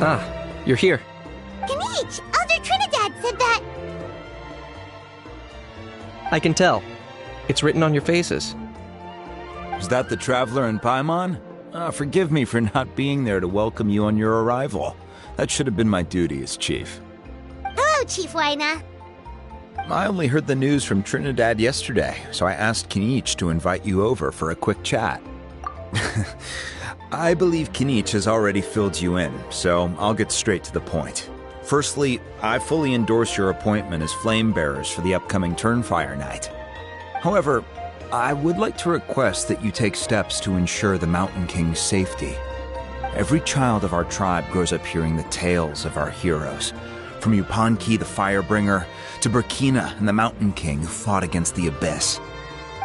Ah, you're here. Ganich, Elder Trinidad said that... I can tell. It's written on your faces. Is that the Traveler and Paimon? Forgive me for not being there to welcome you on your arrival. That should have been my duty as chief. Hello, Chief Waina. I only heard the news from Trinidad yesterday, so I asked Kinich to invite you over for a quick chat. I believe Kinich has already filled you in, so I'll get straight to the point. Firstly, I fully endorse your appointment as flame bearers for the upcoming Turnfire Night. However, I would like to request that you take steps to ensure the Mountain King's safety. Every child of our tribe grows up hearing the tales of our heroes, from Yupanqui the Firebringer to Burkina and the Mountain King who fought against the Abyss.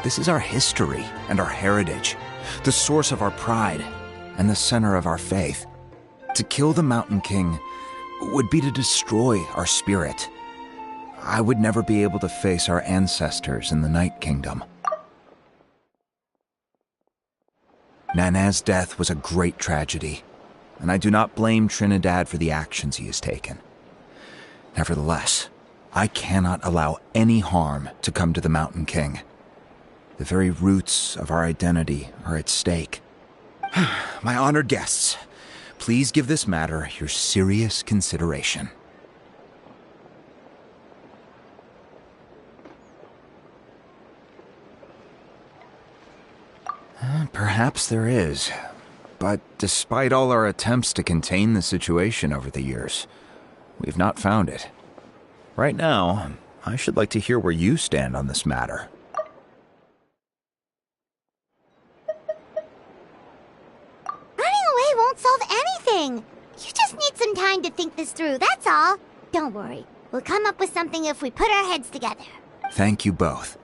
This is our history and our heritage, the source of our pride and the center of our faith. To kill the Mountain King would be to destroy our spirit. I would never be able to face our ancestors in the Night Kingdom. Nana's death was a great tragedy, and I do not blame Trinidad for the actions he has taken. Nevertheless, I cannot allow any harm to come to the Mountain King. The very roots of our identity are at stake. My honored guests, please give this matter your serious consideration. Perhaps there is, but despite all our attempts to contain the situation over the years, we've not found it. Right now, I should like to hear where you stand on this matter. Won't solve anything. You just need some time to think this through, that's all. Don't worry. We'll come up with something if we put our heads together. Thank you both.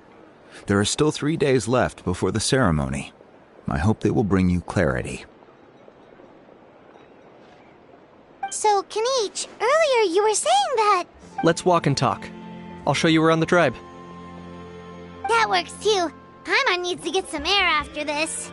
There are still 3 days left before the ceremony. I hope they will bring you clarity. So, Kinich, earlier you were saying that... Let's walk and talk. I'll show you around the tribe. That works too. Paimon needs to get some air after this.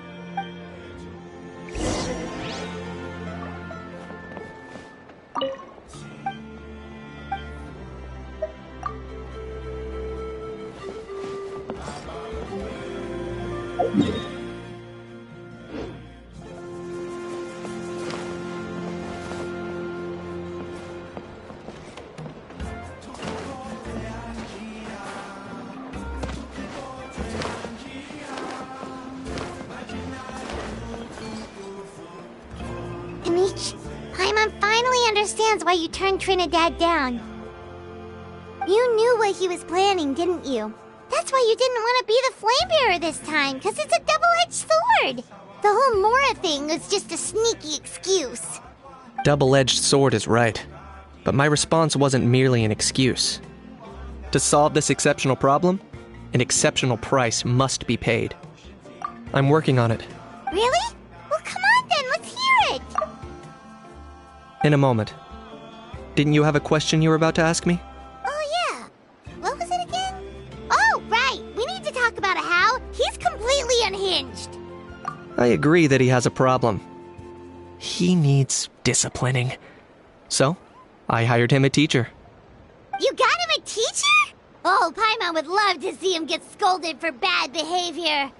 Paimon finally understands why you turned Trinidad down. You knew what he was planning, didn't you? That's why you didn't want to be the Flame Bearer this time, because it's a double-edged sword. The whole Mora thing was just a sneaky excuse. Double-edged sword is right, but my response wasn't merely an excuse. To solve this exceptional problem, an exceptional price must be paid. I'm working on it. Really? Well, come on then, let's hear it! In a moment. Didn't you have a question you were about to ask me? Oh yeah. What was it again? Oh, right! We need to talk about how he's completely unhinged. I agree that he has a problem. He needs disciplining. So, I hired him a teacher. You got him a teacher? Oh, Paimon would love to see him get scolded for bad behavior.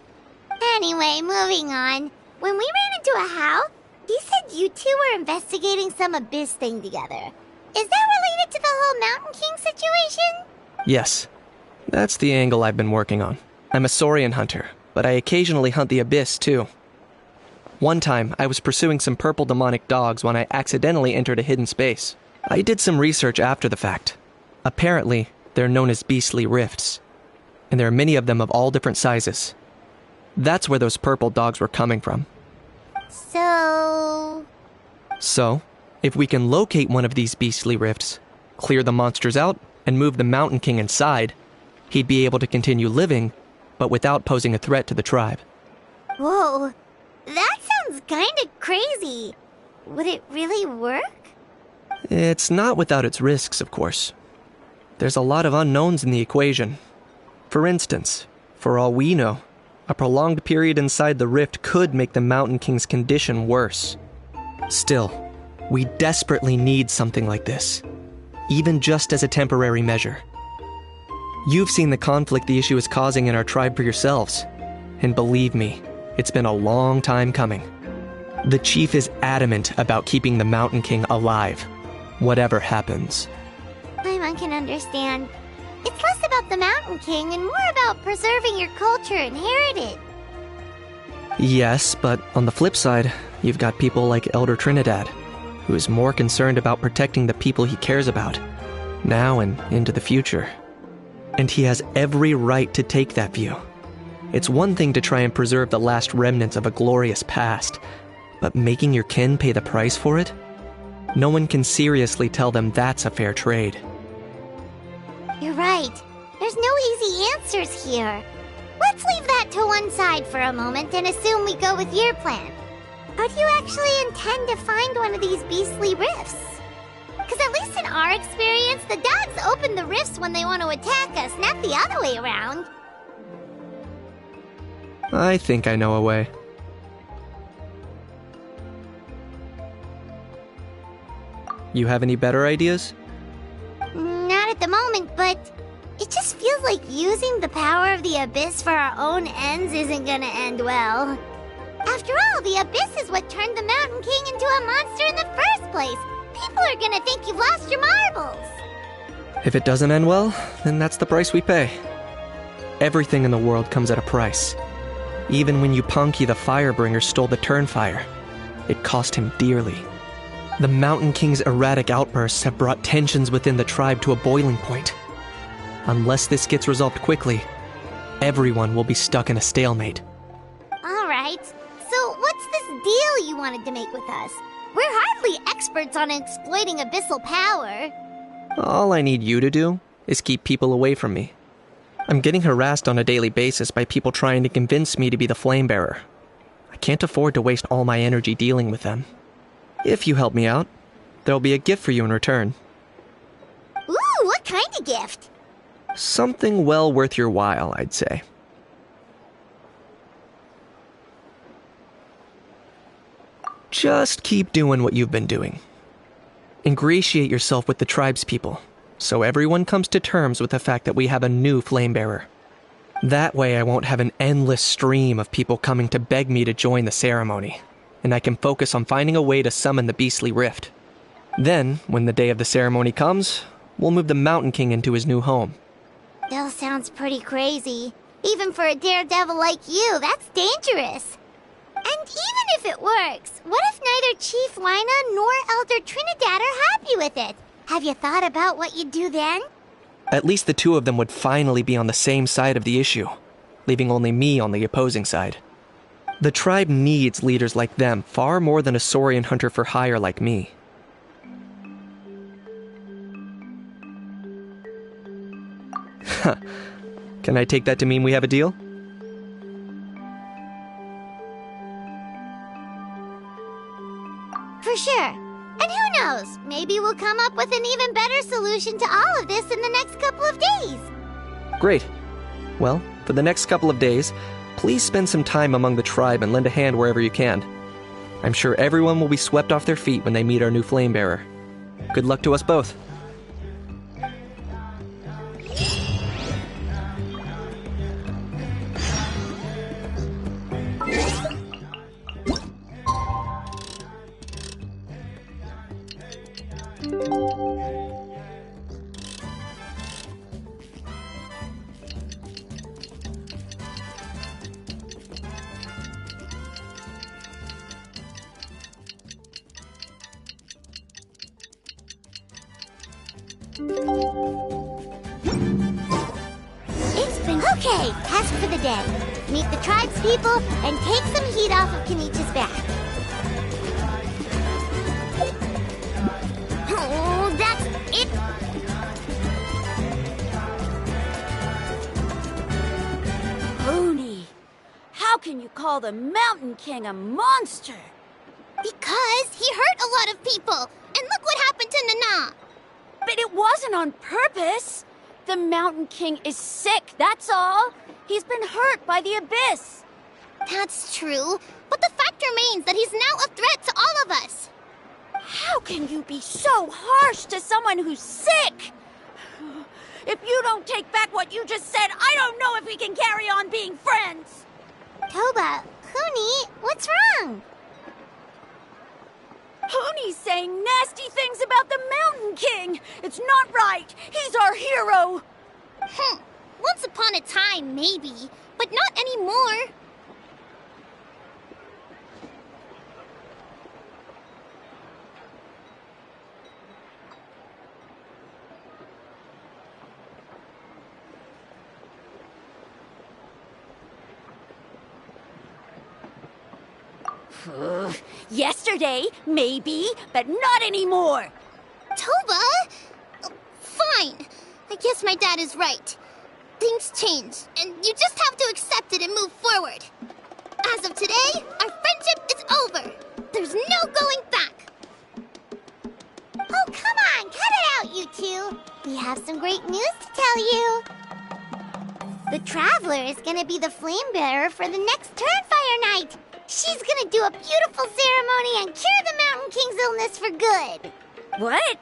Anyway, moving on. When we ran into a How, he said you two were investigating some abyss thing together. Is that related to the whole Mountain King situation? Yes. That's the angle I've been working on. I'm a Saurian hunter, but I occasionally hunt the abyss too. One time, I was pursuing some purple demonic dogs when I accidentally entered a hidden space. I did some research after the fact. Apparently, they're known as beastly rifts, and there are many of them of all different sizes. That's where those purple dogs were coming from. So, if we can locate one of these beastly rifts, clear the monsters out, and move the Mountain King inside, he'd be able to continue living, but without posing a threat to the tribe. Whoa, that sounds kinda crazy. Would it really work? It's not without its risks, of course. There's a lot of unknowns in the equation. For instance, for all we know, a prolonged period inside the rift could make the Mountain King's condition worse. Still, we desperately need something like this, even just as a temporary measure. You've seen the conflict the issue is causing in our tribe for yourselves, and believe me, it's been a long time coming. The chief is adamant about keeping the Mountain King alive, whatever happens. Paimon can understand. It's less about the Mountain King and more about preserving your culture and heritage. Yes, but on the flip side, you've got people like Elder Trinidad, who is more concerned about protecting the people he cares about, now and into the future. And he has every right to take that view. It's one thing to try and preserve the last remnants of a glorious past, but making your kin pay the price for it? No one can seriously tell them that's a fair trade. You're right. There's no easy answers here. Let's leave that to one side for a moment and assume we go with your plan. How do you actually intend to find one of these beastly rifts? Because at least in our experience, the dogs open the rifts when they want to attack us, not the other way around. I think I know a way. You have any better ideas? Not at the moment, but it just feels like using the power of the Abyss for our own ends isn't gonna end well. After all, the Abyss is what turned the Mountain King into a monster in the first place. People are gonna think you've lost your marbles. If it doesn't end well, then that's the price we pay. Everything in the world comes at a price. Even when Yupanqui the Firebringer stole the Turnfire, it cost him dearly. The Mountain King's erratic outbursts have brought tensions within the tribe to a boiling point. Unless this gets resolved quickly, everyone will be stuck in a stalemate. Alright, so what's this deal you wanted to make with us? We're hardly experts on exploiting abyssal power. All I need you to do is keep people away from me. I'm getting harassed on a daily basis by people trying to convince me to be the Flame Bearer. I can't afford to waste all my energy dealing with them. If you help me out, there'll be a gift for you in return. Ooh, what kind of gift? Something well worth your while, I'd say. Just keep doing what you've been doing. Ingratiate yourself with the tribe's people, so everyone comes to terms with the fact that we have a new Flame Bearer. That way I won't have an endless stream of people coming to beg me to join the ceremony, and I can focus on finding a way to summon the beastly rift. Then, when the day of the ceremony comes, we'll move the Mountain King into his new home. Still sounds pretty crazy. Even for a daredevil like you, that's dangerous. And even if it works, what if neither Chief Lina nor Elder Trinidad are happy with it? Have you thought about what you'd do then? At least the two of them would finally be on the same side of the issue, leaving only me on the opposing side. The tribe needs leaders like them far more than a Saurian hunter for hire like me. Can I take that to mean we have a deal? For sure. And who knows, maybe we'll come up with an even better solution to all of this in the next couple of days. Great. Well, for the next couple of days, please spend some time among the tribe and lend a hand wherever you can. I'm sure everyone will be swept off their feet when they meet our new flame bearer. Good luck to us both. Okay, task for the day. Meet the tribe's people and take some heat off of Kenichi's back. Oh, that's it. Pony, how can you call the Mountain King a monster? Because he hurt a lot of people. And look what happened to Nana. But it wasn't on purpose. The Mountain King is sick, that's all. He's been hurt by the abyss. That's true, but the fact remains that he's now a threat to all of us. How can you be so harsh to someone who's sick? If you don't take back what you just said, I don't know if we can carry on being friends. Toba, Kuni, what's wrong? Pony's saying nasty things about the Mountain King. It's not right. He's our hero. Once upon a time, maybe, but not anymore. Yesterday, maybe, but not anymore. Toba? Fine. I guess my dad is right. Things change, and you just have to accept it and move forward. As of today, our friendship is over. There's no going back. Oh, come on, cut it out, you two. We have some great news to tell you. The Traveler is gonna be the flame bearer for the next Turnfire night. She's gonna do a beautiful ceremony and cure the Mountain King's illness for good. What?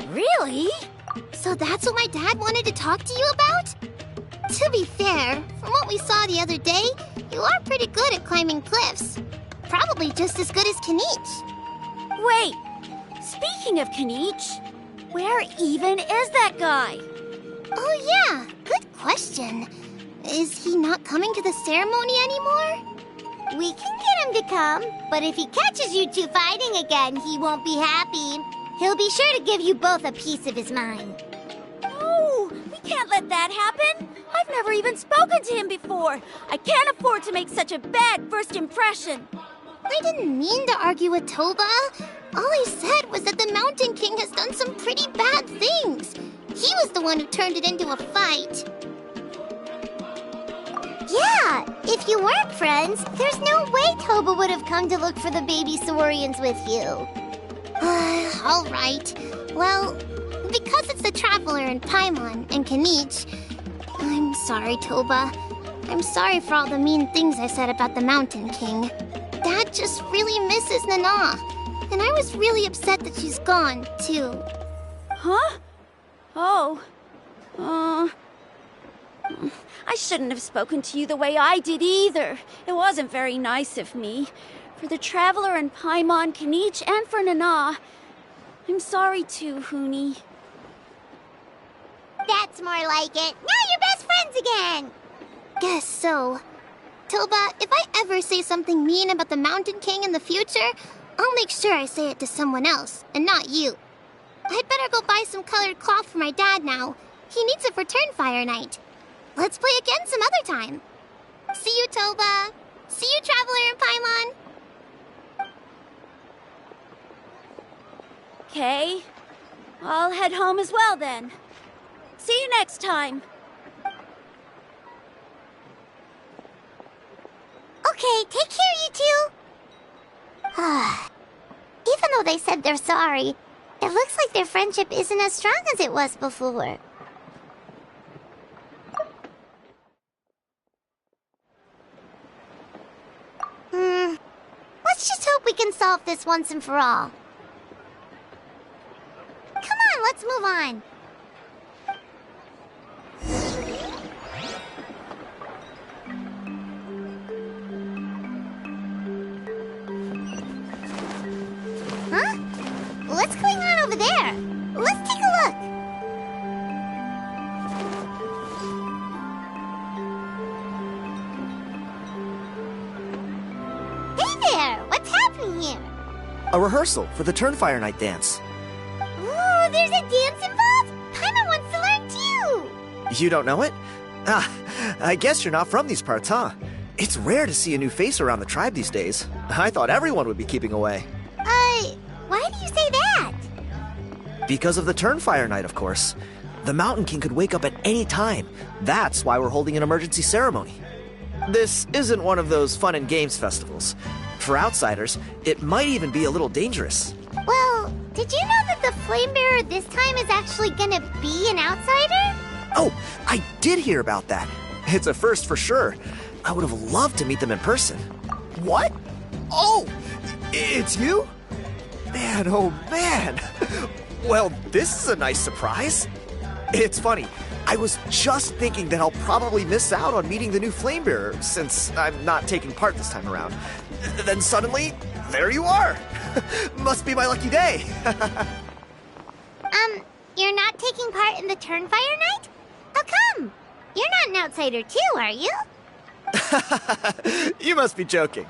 Really? So that's what my dad wanted to talk to you about? To be fair, from what we saw the other day, you are pretty good at climbing cliffs. Probably just as good as Kenich. Wait, speaking of Kenich, where even is that guy? Oh yeah, good question. Is he not coming to the ceremony anymore? We can get him to come, but if he catches you two fighting again, he won't be happy. He'll be sure to give you both a piece of his mind. No, we can't let that happen. I've never even spoken to him before. I can't afford to make such a bad first impression. I didn't mean to argue with Toba. All I said was that the Mountain King has done some pretty bad things. He was the one who turned it into a fight. Yeah, if you weren't friends, there's no way Toba would have come to look for the baby Saurians with you. All right. Well, because it's the Traveler and Paimon and Kenich, I'm sorry, Toba. I'm sorry for all the mean things I said about the Mountain King. Dad just really misses Nana, and I was really upset that she's gone, too. Huh? Oh. I shouldn't have spoken to you the way I did either. It wasn't very nice of me. For the Traveler and Paimon, Kanich, and for Nana. I'm sorry too, Huni. That's more like it. Now you're best friends again. Guess so. Toba, if I ever say something mean about the Mountain King in the future, I'll make sure I say it to someone else, and not you. I'd better go buy some colored cloth for my dad now. He needs it for Turnfire Night. Let's play again some other time. See you, Toba. See you, Traveler and Paimon. Okay. I'll head home as well then. See you next time. Okay, take care, you two. Even though they said they're sorry, it looks like their friendship isn't as strong as it was before. Let's just hope we can solve this once and for all. Come on, let's move on. Huh? What's going on over there? Let's take a look. Hey there! What's happening here? A rehearsal for the Turnfire Night dance. Ooh, there's a dance involved? Paimon wants to learn too! You don't know it? Ah, I guess you're not from these parts, huh? It's rare to see a new face around the tribe these days. I thought everyone would be keeping away. Why do you say that? Because of the Turnfire Night, of course. The Mountain King could wake up at any time. That's why we're holding an emergency ceremony. This isn't one of those fun and games festivals. For outsiders, it might even be a little dangerous. Well, did you know that the Flame Bearer this time is actually gonna be an outsider? Oh, I did hear about that. It's a first for sure. I would have loved to meet them in person. What? Oh, it's you? Man, oh man. Well, this is a nice surprise. It's funny. I was just thinking that I'll probably miss out on meeting the new Flame Bearer since I'm not taking part this time around. Then suddenly, there you are. Must be my lucky day. You're not taking part in the Turnfire Night? How come? You're not an outsider too, are you? You must be joking.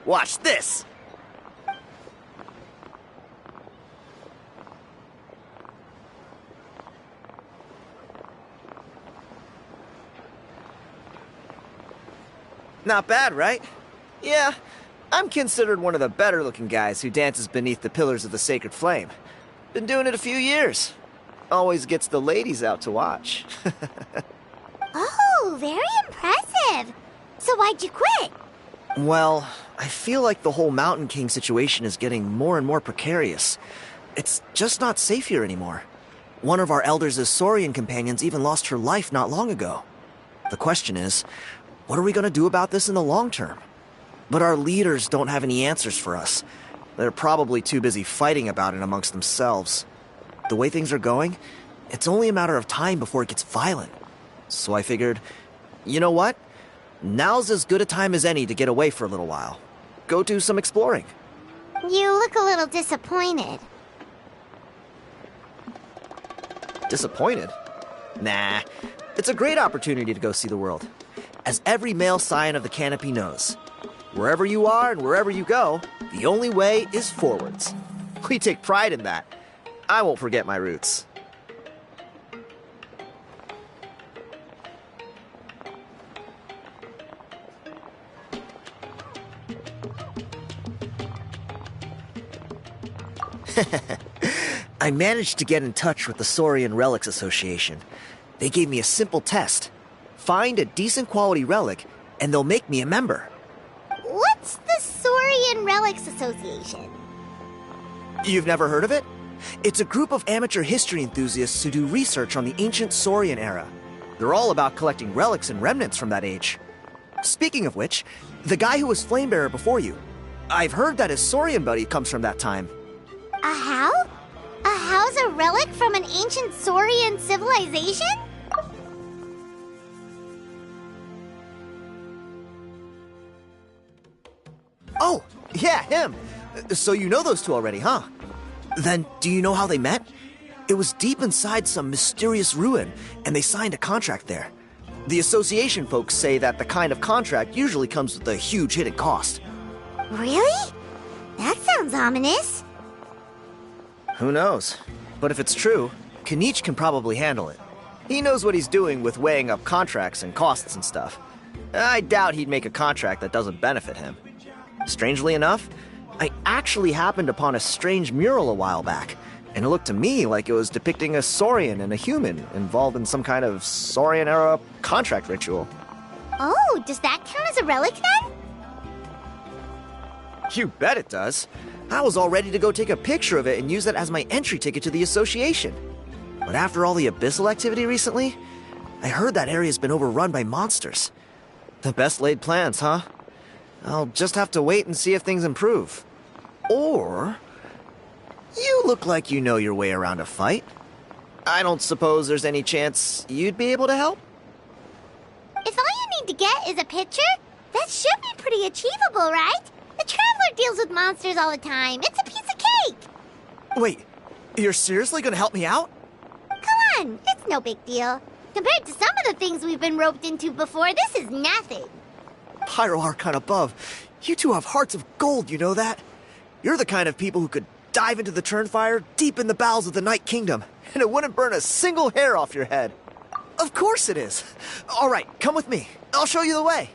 Watch this. Not bad, right? Yeah, I'm considered one of the better-looking guys who dances beneath the pillars of the sacred flame. Been doing it a few years. Always gets the ladies out to watch. Oh, very impressive. So why'd you quit? Well, I feel like the whole Mountain King situation is getting more and more precarious. It's just not safe here anymore. One of our elders' Saurian companions even lost her life not long ago. The question is, what are we going to do about this in the long term? But our leaders don't have any answers for us. They're probably too busy fighting about it amongst themselves. The way things are going, it's only a matter of time before it gets violent. So I figured, you know what? Now's as good a time as any to get away for a little while. Go do some exploring. You look a little disappointed. Disappointed? Nah, it's a great opportunity to go see the world. As every male scion of the canopy knows, wherever you are and wherever you go, the only way is forwards. We take pride in that. I won't forget my roots. I managed to get in touch with the Saurian Relics Association. They gave me a simple test. Find a decent quality relic, and they'll make me a member. What's the Saurian Relics Association? You've never heard of it? It's a group of amateur history enthusiasts who do research on the ancient Saurian era. They're all about collecting relics and remnants from that age. Speaking of which, the guy who was Flamebearer before you, I've heard that his Saurian buddy comes from that time. A how? A how's a relic from an ancient Saurian civilization? Yeah, him. So you know those two already, huh? Then, do you know how they met? It was deep inside some mysterious ruin, and they signed a contract there. The association folks say that the kind of contract usually comes with a huge hidden cost. Really? That sounds ominous. Who knows? But if it's true, Kanich can probably handle it. He knows what he's doing with weighing up contracts and costs and stuff. I doubt he'd make a contract that doesn't benefit him. Strangely enough, I actually happened upon a strange mural a while back, and it looked to me like it was depicting a Saurian and a human involved in some kind of Saurian-era contract ritual. Oh, does that count as a relic then? You bet it does. I was all ready to go take a picture of it and use that as my entry ticket to the association. But after all the abyssal activity recently, I heard that area's been overrun by monsters. The best laid plans, huh? I'll just have to wait and see if things improve. Or... you look like you know your way around a fight. I don't suppose there's any chance you'd be able to help? If all you need to get is a picture, that should be pretty achievable, right? The Traveler deals with monsters all the time. It's a piece of cake. Wait, you're seriously gonna help me out? Come on, it's no big deal. Compared to some of the things we've been roped into before, this is nothing. Pyro Archon above, you two have hearts of gold, you know that? You're the kind of people who could dive into the Turnfire deep in the bowels of the Night Kingdom, and it wouldn't burn a single hair off your head. Of course it is. All right, come with me. I'll show you the way.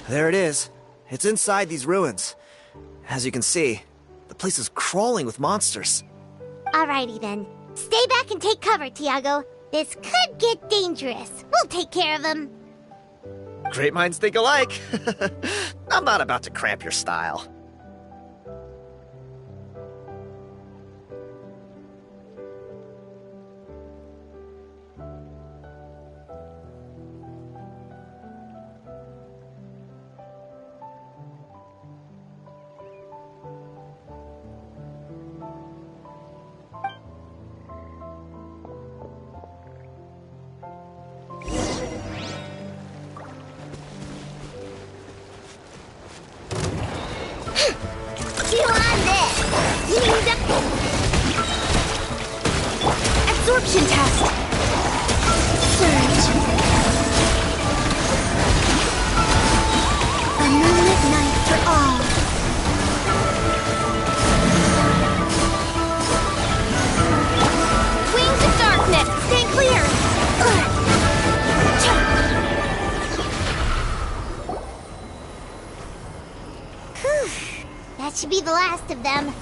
There it is. It's inside these ruins. As you can see, the place is crawling with monsters. Alrighty then. Stay back and take cover, Tiago. This could get dangerous. We'll take care of him. Great minds think alike. I'm not about to cramp your style. Absorption test. Surge. A moonlit night for all. Wings of darkness. Stay clear. That should be the last of them.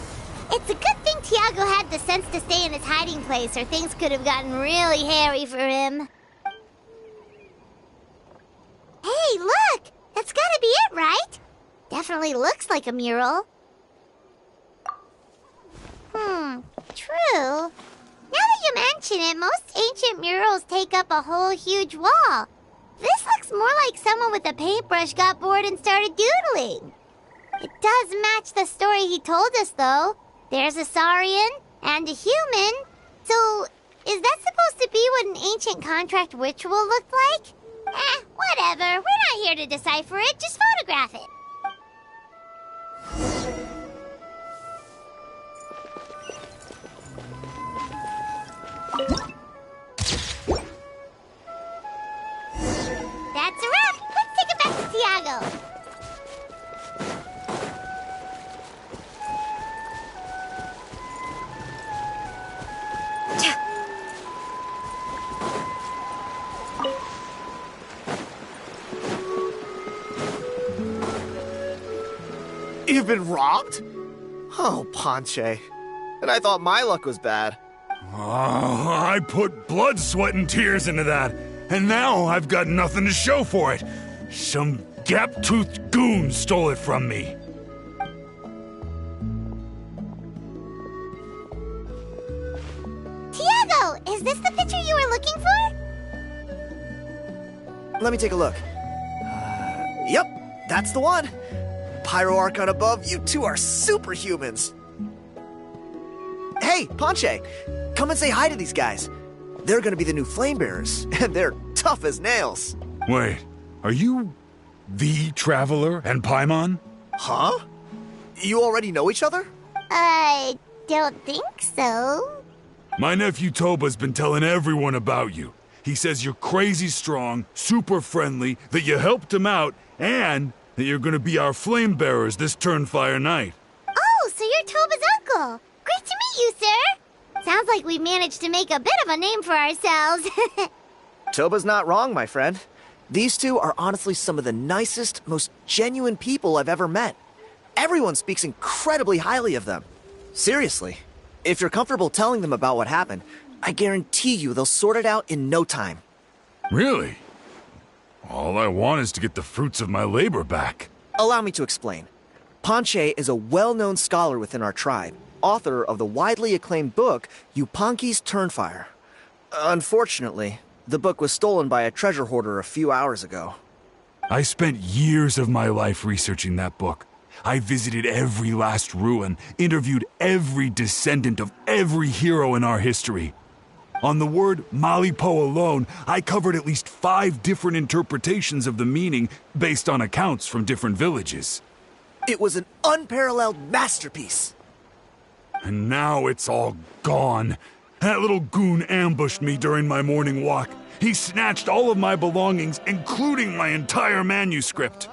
It's a good thing Tiago had the sense to stay in his hiding place, or things could have gotten really hairy for him. Hey, look! That's gotta be it, right? Definitely looks like a mural. True. Now that you mention it, most ancient murals take up a whole huge wall. This looks more like someone with a paintbrush got bored and started doodling. It does match the story he told us, though. There's a Saurian and a human. So, is that supposed to be what an ancient contract ritual looked like? Whatever. We're not here to decipher it. Just photograph it. That's a wrap. Let's take it back to Tiago. You've been robbed? Oh, Ponche. And I thought my luck was bad. Oh, I put blood, sweat, and tears into that, and now I've got nothing to show for it. Some gap-toothed goon stole it from me. Tiago, is this the picture you were looking for? Let me take a look. Yep, that's the one. Pyro Archon above, you two are superhumans. Hey, Ponche, come and say hi to these guys. They're gonna be the new flame bearers, and they're tough as nails. Wait, are you the Traveler and Paimon? Huh? You already know each other? I don't think so. My nephew Toba's been telling everyone about you. He says you're crazy strong, super friendly, that you helped him out, and that you're gonna be our flame bearers this Turnfire night. Oh, so you're Toba's uncle. Great to meet you, sir. Sounds like we managed to make a bit of a name for ourselves. Toba's not wrong, my friend. These two are honestly some of the nicest, most genuine people I've ever met. Everyone speaks incredibly highly of them. Seriously, if you're comfortable telling them about what happened, I guarantee you they'll sort it out in no time. Really? All I want is to get the fruits of my labor back. Allow me to explain. Ponche is a well-known scholar within our tribe, author of the widely acclaimed book, Yupanqui's Turnfire. Unfortunately, the book was stolen by a treasure hoarder a few hours ago. I spent years of my life researching that book. I visited every last ruin, interviewed every descendant of every hero in our history. On the word Malipo alone, I covered at least 5 different interpretations of the meaning based on accounts from different villages. It was an unparalleled masterpiece. And now it's all gone. That little goon ambushed me during my morning walk. He snatched all of my belongings, including my entire manuscript.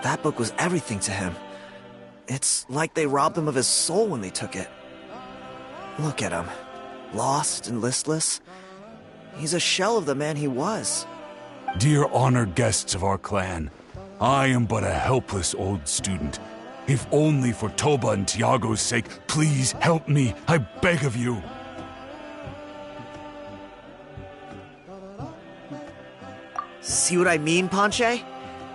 That book was everything to him. It's like they robbed him of his soul when they took it. Look at him. Lost and listless. He's a shell of the man he was. Dear honored guests of our clan, I am but a helpless old student. If only for Toba and Tiago's sake, please help me, I beg of you. See what I mean, Ponche?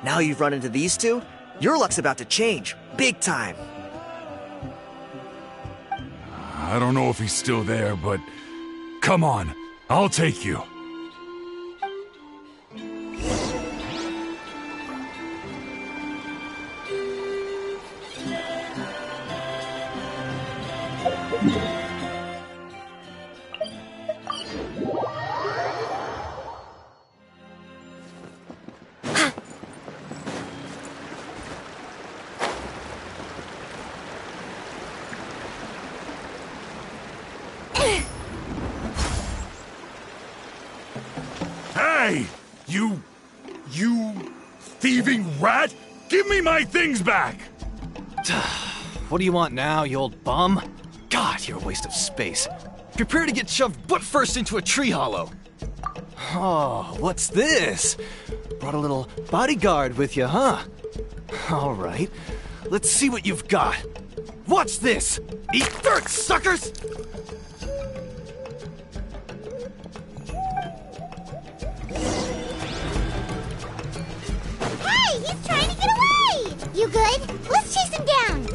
Now you've run into these two, your luck's about to change, big time. I don't know if he's still there, but come on, I'll take you. Hey! You thieving rat! Give me my things back! What do you want now, you old bum? God, you're a waste of space. Prepare to get shoved butt first into a tree hollow. Oh, what's this? Brought a little bodyguard with you, huh? All right, let's see what you've got. What's this? Eat dirt, suckers! Hey, he's trying to get away! You good? Let's chase him down!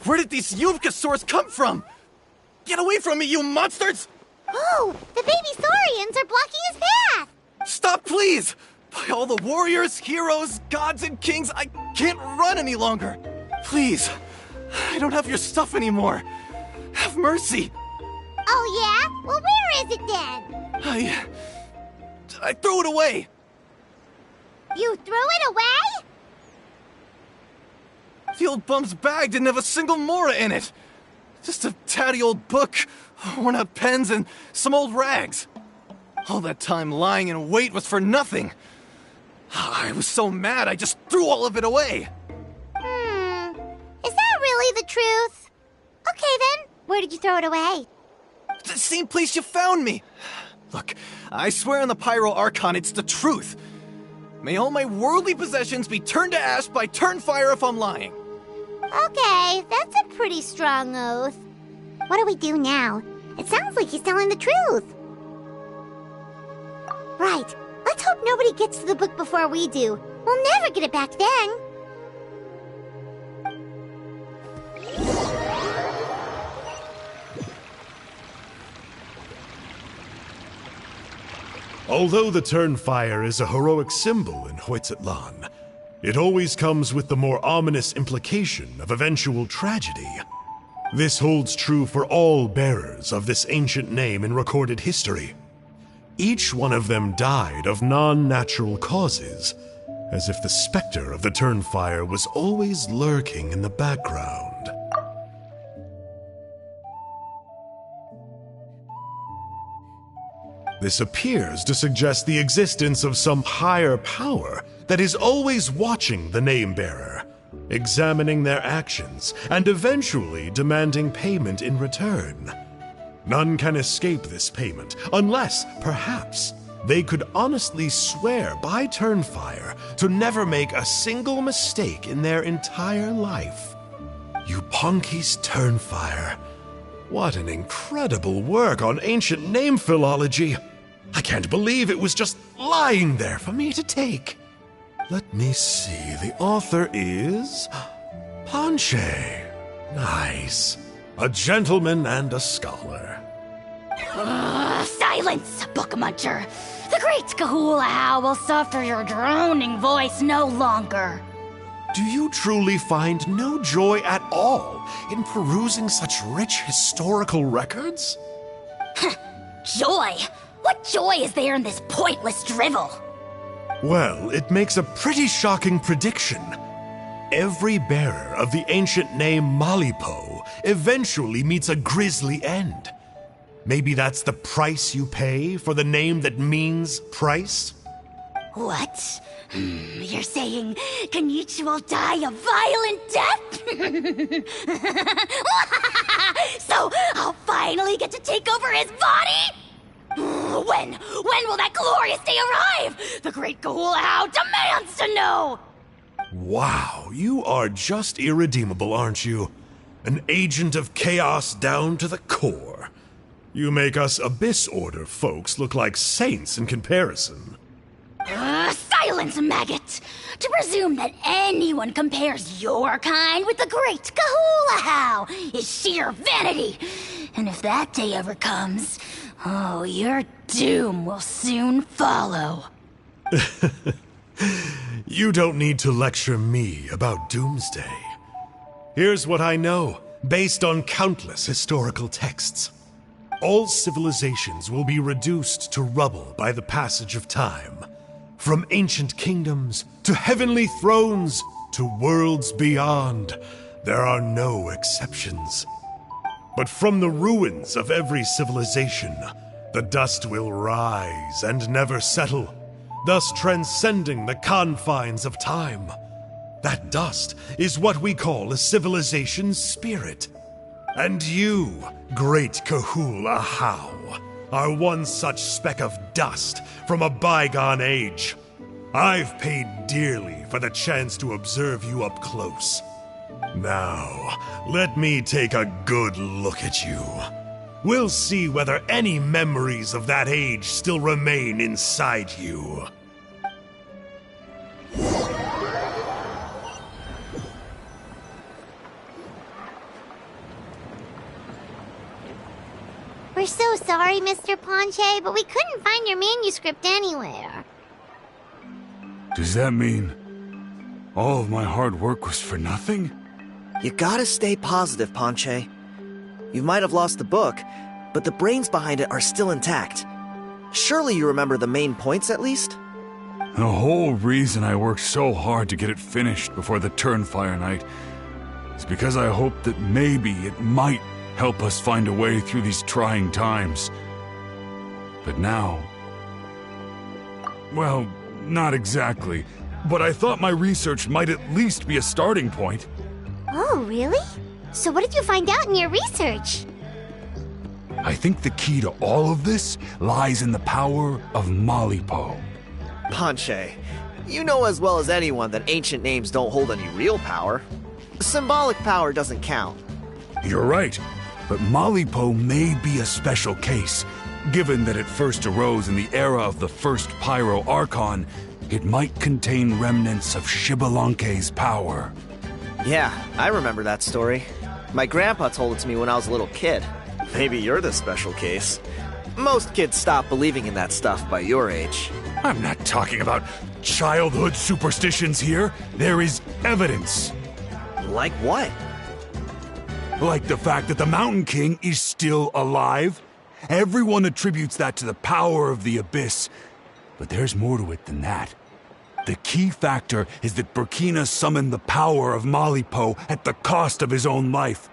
Where did these Yuvkasaurs come from? Get away from me, you monsters! Oh, the baby Saurians are blocking his path! Stop, please! By all the warriors, heroes, gods, and kings, I can't run any longer. Please, I don't have your stuff anymore. Have mercy. Oh yeah? Well, where is it then? I threw it away. You threw it away? The old bum's bag didn't have a single mora in it. Just a tatty old book, worn out pens, and some old rags. All that time lying in wait was for nothing. I was so mad, I just threw all of it away. Is that really the truth? Okay then, where did you throw it away? The same place you found me. Look, I swear on the Pyro Archon it's the truth. May all my worldly possessions be turned to ash by Turnfire if I'm lying. Okay, that's a pretty strong oath. What do we do now? It sounds like he's telling the truth. Right, let's hope nobody gets to the book before we do. We'll never get it back then. Although the Turnfire is a heroic symbol in Hoytzatlan, it always comes with the more ominous implication of eventual tragedy. This holds true for all bearers of this ancient name in recorded history. Each one of them died of non-natural causes, as if the specter of the Turnfire was always lurking in the background. This appears to suggest the existence of some higher power that is always watching the name-bearer, examining their actions, and eventually demanding payment in return. None can escape this payment, unless, perhaps, they could honestly swear by Turnfire to never make a single mistake in their entire life. Yupanqui's Turnfire. What an incredible work on ancient name philology! I can't believe it was just lying there for me to take. Let me see, the author is... Panche. Nice. A gentleman and a scholar. Silence, book muncher! The great Kahula will suffer your droning voice no longer. Do you truly find no joy at all in perusing such rich historical records? Joy? What joy is there in this pointless drivel? Well, it makes a pretty shocking prediction. Every bearer of the ancient name Malipo eventually meets a grisly end. Maybe that's the price you pay for the name that means price? What? You're saying Kenichi will die a violent death? So I'll finally get to take over his body? When will that glorious day arrive? The great Kahula demands to know! Wow, you are just irredeemable, aren't you? An agent of chaos down to the core. You make us Abyss Order folks look like saints in comparison. Silence, maggot! To presume that anyone compares your kind with the great Kahula is sheer vanity. And if that day ever comes, oh, your doom will soon follow. You don't need to lecture me about Doomsday. Here's what I know, based on countless historical texts. All civilizations will be reduced to rubble by the passage of time. From ancient kingdoms, to heavenly thrones, to worlds beyond, there are no exceptions. But from the ruins of every civilization, the dust will rise and never settle, thus transcending the confines of time. That dust is what we call a civilization's spirit. And you, great Kahula How, are one such speck of dust from a bygone age. I've paid dearly for the chance to observe you up close. Now, let me take a good look at you. We'll see whether any memories of that age still remain inside you. We're so sorry, Mr. Ponche, but we couldn't find your manuscript anywhere. Does that mean all of my hard work was for nothing? You gotta stay positive, Ponche. You might have lost the book, but the brains behind it are still intact. Surely you remember the main points at least? The whole reason I worked so hard to get it finished before the Turnfire night is because I hoped that maybe it might help us find a way through these trying times. But now... well, not exactly. But I thought my research might at least be a starting point. Oh, really? So what did you find out in your research? I think the key to all of this lies in the power of Malipo. Ponche, you know as well as anyone that ancient names don't hold any real power. Symbolic power doesn't count. You're right, but Malipo may be a special case. Given that it first arose in the era of the first Pyro Archon, it might contain remnants of Xbalanque's power. Yeah, I remember that story. My grandpa told it to me when I was a little kid. Maybe you're the special case. Most kids stop believing in that stuff by your age. I'm not talking about childhood superstitions here. There is evidence. Like what? Like the fact that the Mountain King is still alive. Everyone attributes that to the power of the Abyss. But there's more to it than that. The key factor is that Burkina summoned the power of Malipo at the cost of his own life.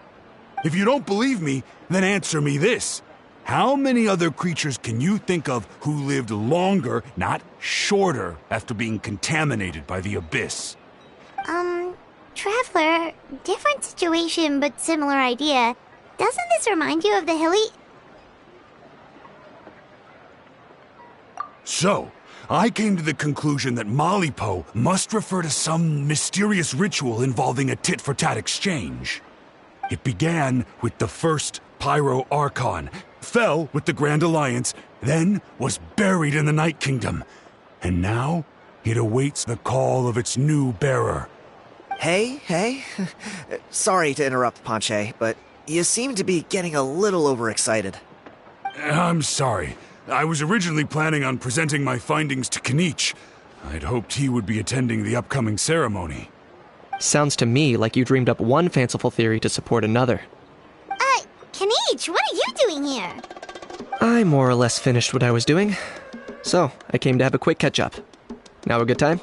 If you don't believe me, then answer me this. How many other creatures can you think of who lived longer, not shorter, after being contaminated by the Abyss? Traveler, different situation but similar idea. Doesn't this remind you of the hilly... So, I came to the conclusion that Malipo must refer to some mysterious ritual involving a tit-for-tat exchange. It began with the first Pyro Archon, fell with the Grand Alliance, then was buried in the Night Kingdom. And now, it awaits the call of its new bearer. Hey. Sorry to interrupt, Ponche, but you seem to be getting a little overexcited. I'm sorry. I was originally planning on presenting my findings to Kinich. I'd hoped he would be attending the upcoming ceremony. Sounds to me like you dreamed up one fanciful theory to support another. Kinich, what are you doing here? I more or less finished what I was doing. So, I came to have a quick catch-up. Now a good time?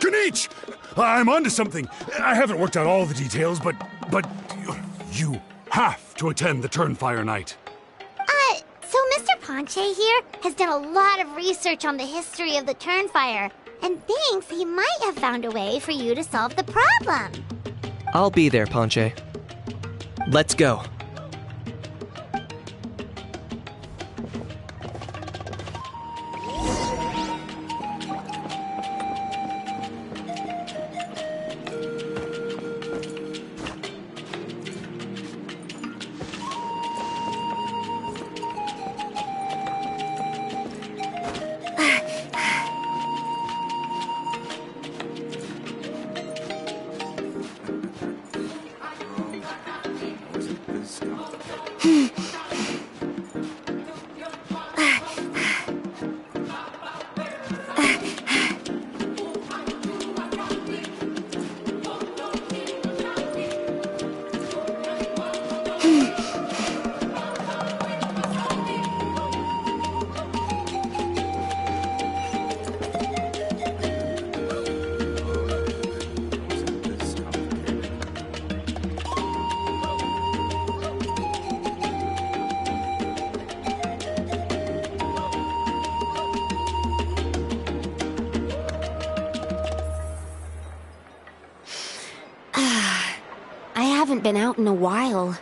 Kinich! I'm onto something. I haven't worked out all the details, but you have to attend the Turnfire Night. So Mr. Ponche here has done a lot of research on the history of the Turnfire, and thinks he might have found a way for you to solve the problem. I'll be there, Ponche. Let's go. I haven't been out in a while.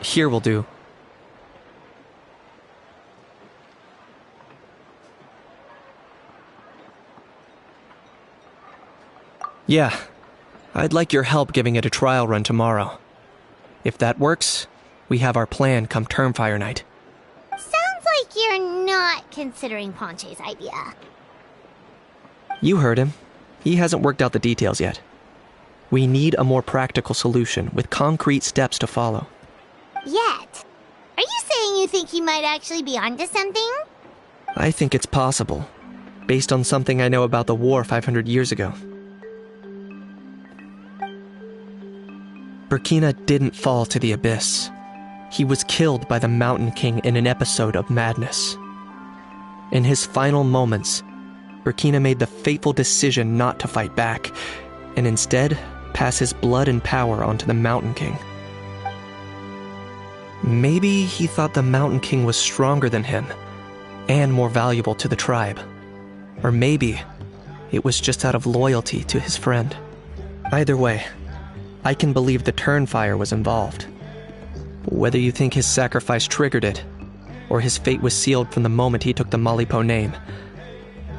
Here will do. Yeah, I'd like your help giving it a trial run tomorrow. If that works, we have our plan come Turnfire Night. Sounds like you're not considering Ponche's idea. You heard him. He hasn't worked out the details yet. We need a more practical solution with concrete steps to follow. Yet? Are you saying you think he might actually be onto something? I think it's possible, based on something I know about the war 500 years ago. Burkina didn't fall to the abyss. He was killed by the Mountain King in an episode of madness. In his final moments, Burkina made the fateful decision not to fight back, and instead pass his blood and power onto the Mountain King. Maybe he thought the Mountain King was stronger than him, and more valuable to the tribe. Or maybe it was just out of loyalty to his friend. Either way, I can believe the Turnfire was involved. Whether you think his sacrifice triggered it, or his fate was sealed from the moment he took the Malipo name,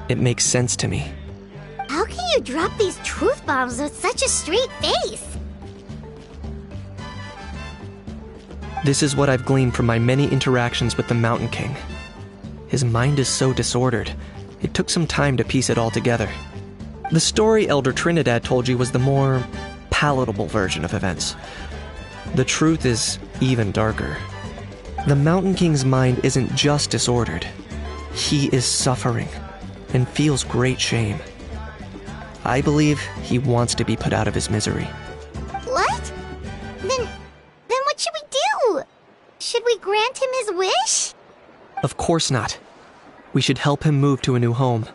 it makes sense to me. How can you drop these truth bombs with such a straight face? This is what I've gleaned from my many interactions with the Mountain King. His mind is so disordered, it took some time to piece it all together. The story Elder Trinidad told you was the more palatable version of events. The truth is even darker. The Mountain King's mind isn't just disordered. He is suffering and feels great shame. I believe he wants to be put out of his misery. What? Then what should we do? Should we grant him his wish? Of course not. We should help him move to a new home.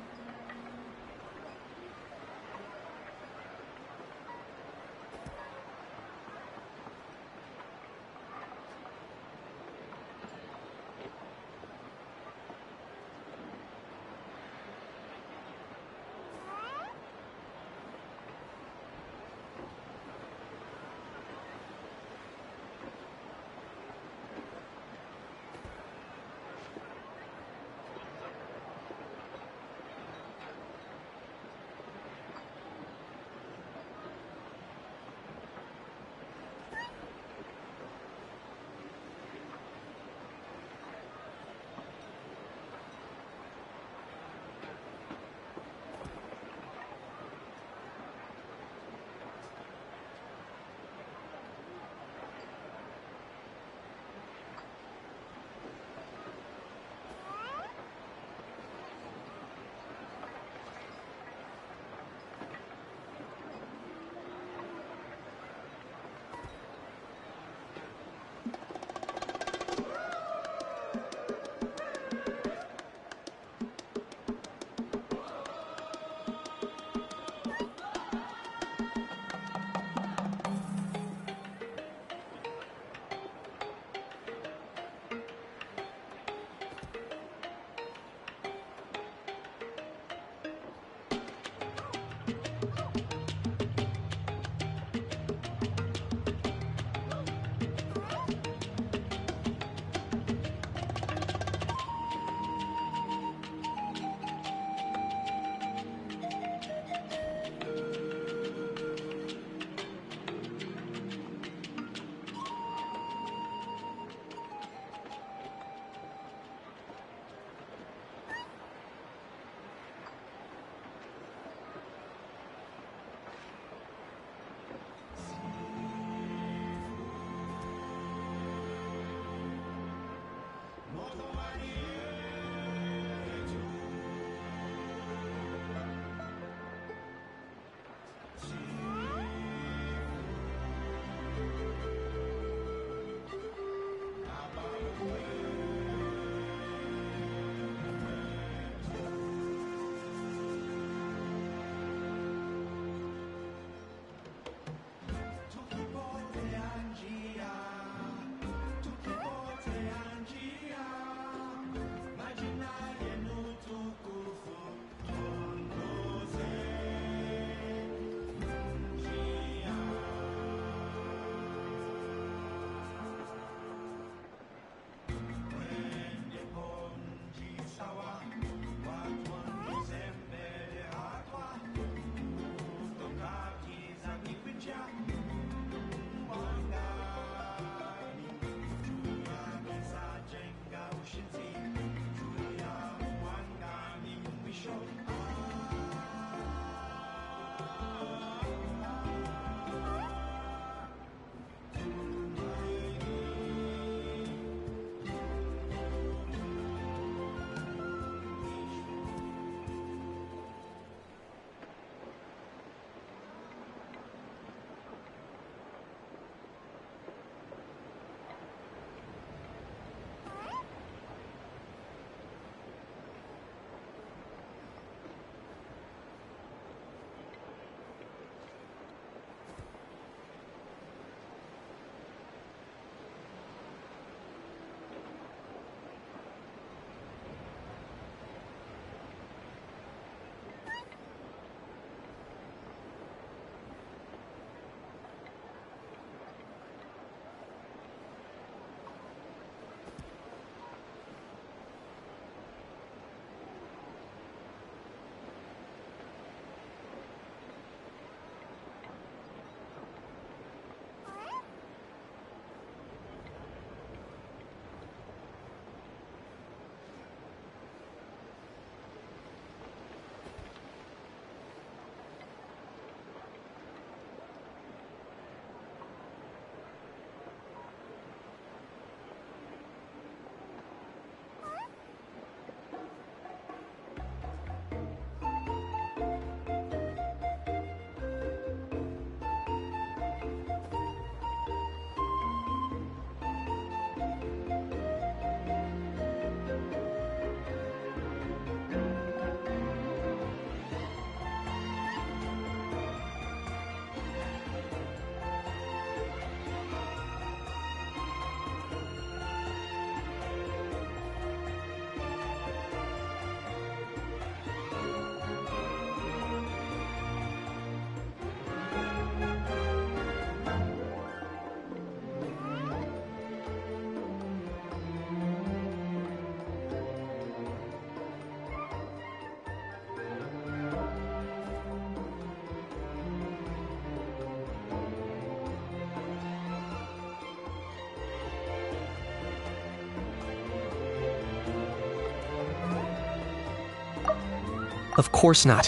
Of course not.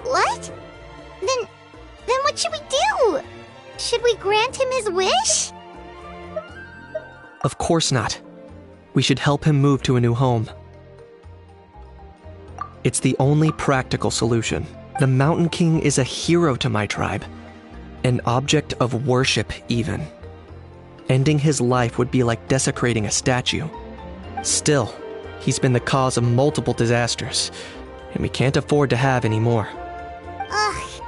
What? Then what should we do? Should we grant him his wish? Of course not. We should help him move to a new home. It's the only practical solution. The Mountain King is a hero to my tribe. An object of worship, even. Ending his life would be like desecrating a statue. Still, he's been the cause of multiple disasters, and we can't afford to have any more. Ugh.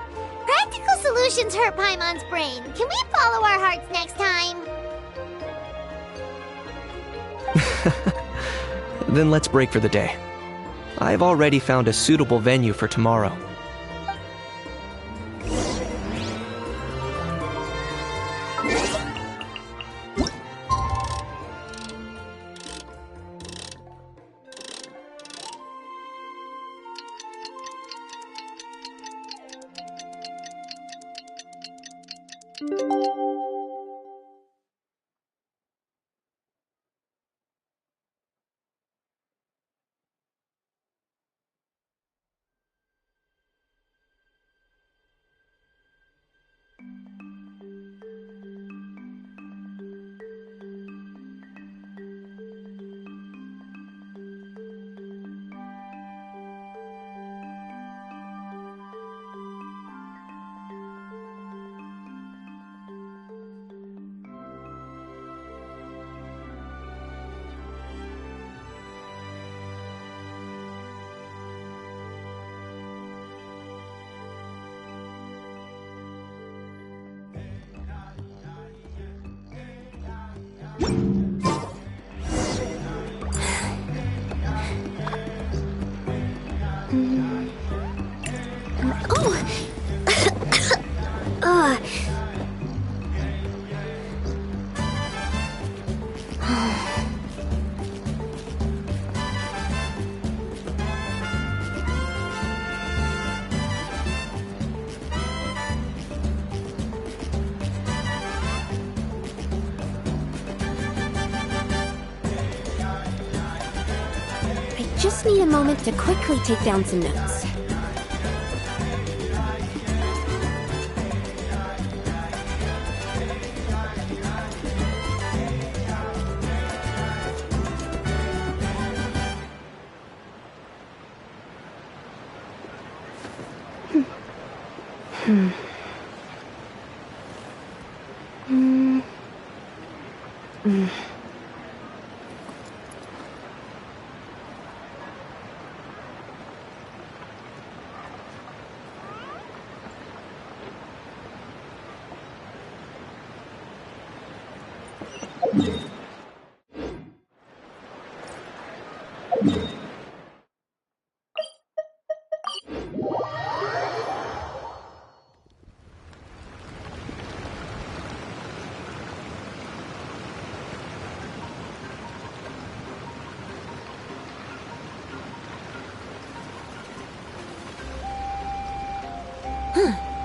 Practical solutions hurt Paimon's brain. Can we follow our hearts next time? Then let's break for the day. I've already found a suitable venue for tomorrow. Just need a moment to quickly take down some notes.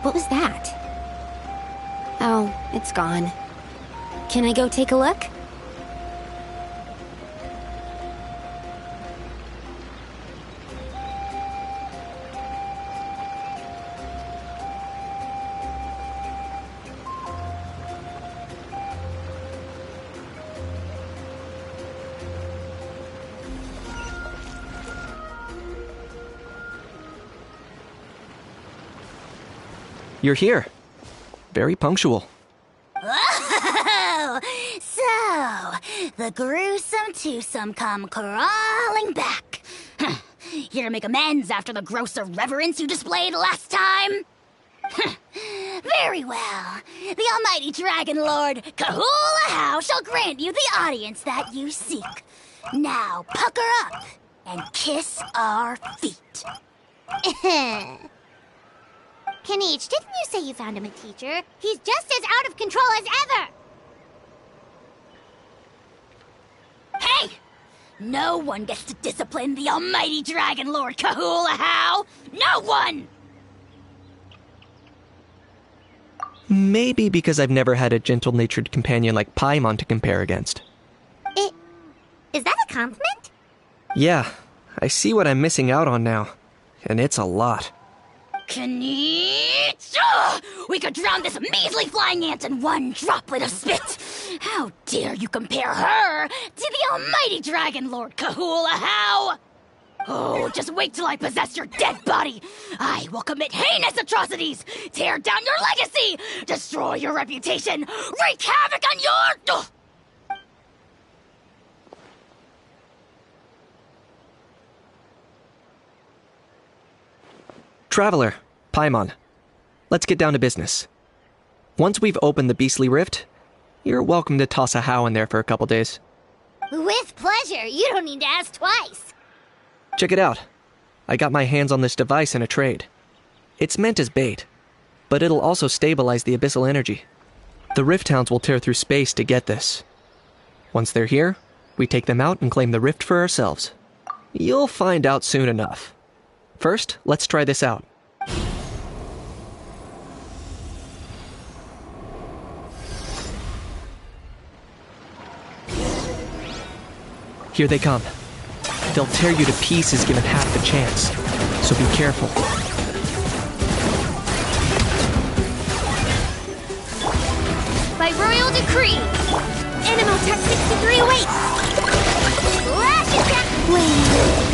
What was that? Oh, it's gone. Can I go take a look? You're here. Very punctual. Oh, so the gruesome twosome come crawling back. Here to make amends after the gross irreverence you displayed last time? Very well. The almighty Dragon Lord Kahula How shall grant you the audience that you seek. Now pucker up and kiss our feet. Kaniche, didn't you say you found him a teacher? He's just as out of control as ever! Hey! No one gets to discipline the almighty Dragon Lord Kahula How! No one! Maybe because I've never had a gentle-natured companion like Paimon to compare against. Is that a compliment? Yeah, I see what I'm missing out on now. and it's a lot. Kneech! We could drown this measly flying ant in one droplet of spit! How dare you compare her to the almighty Dragon Lord Kahula How? Oh, just wait till I possess your dead body! I will commit heinous atrocities! Tear down your legacy! Destroy your reputation! Wreak havoc on your... Traveler, Paimon, let's get down to business. Once we've opened the beastly rift, you're welcome to toss a How in there for a couple days. With pleasure. You don't need to ask twice. Check it out. I got my hands on this device in a trade. It's meant as bait, but it'll also stabilize the abyssal energy. The Rift Hounds will tear through space to get this. Once they're here, we take them out and claim the rift for ourselves. You'll find out soon enough. First, let's try this out. Here they come. They'll tear you to pieces given half the chance, so be careful. By royal decree, Animotech 63 awaits! Lash attack flame!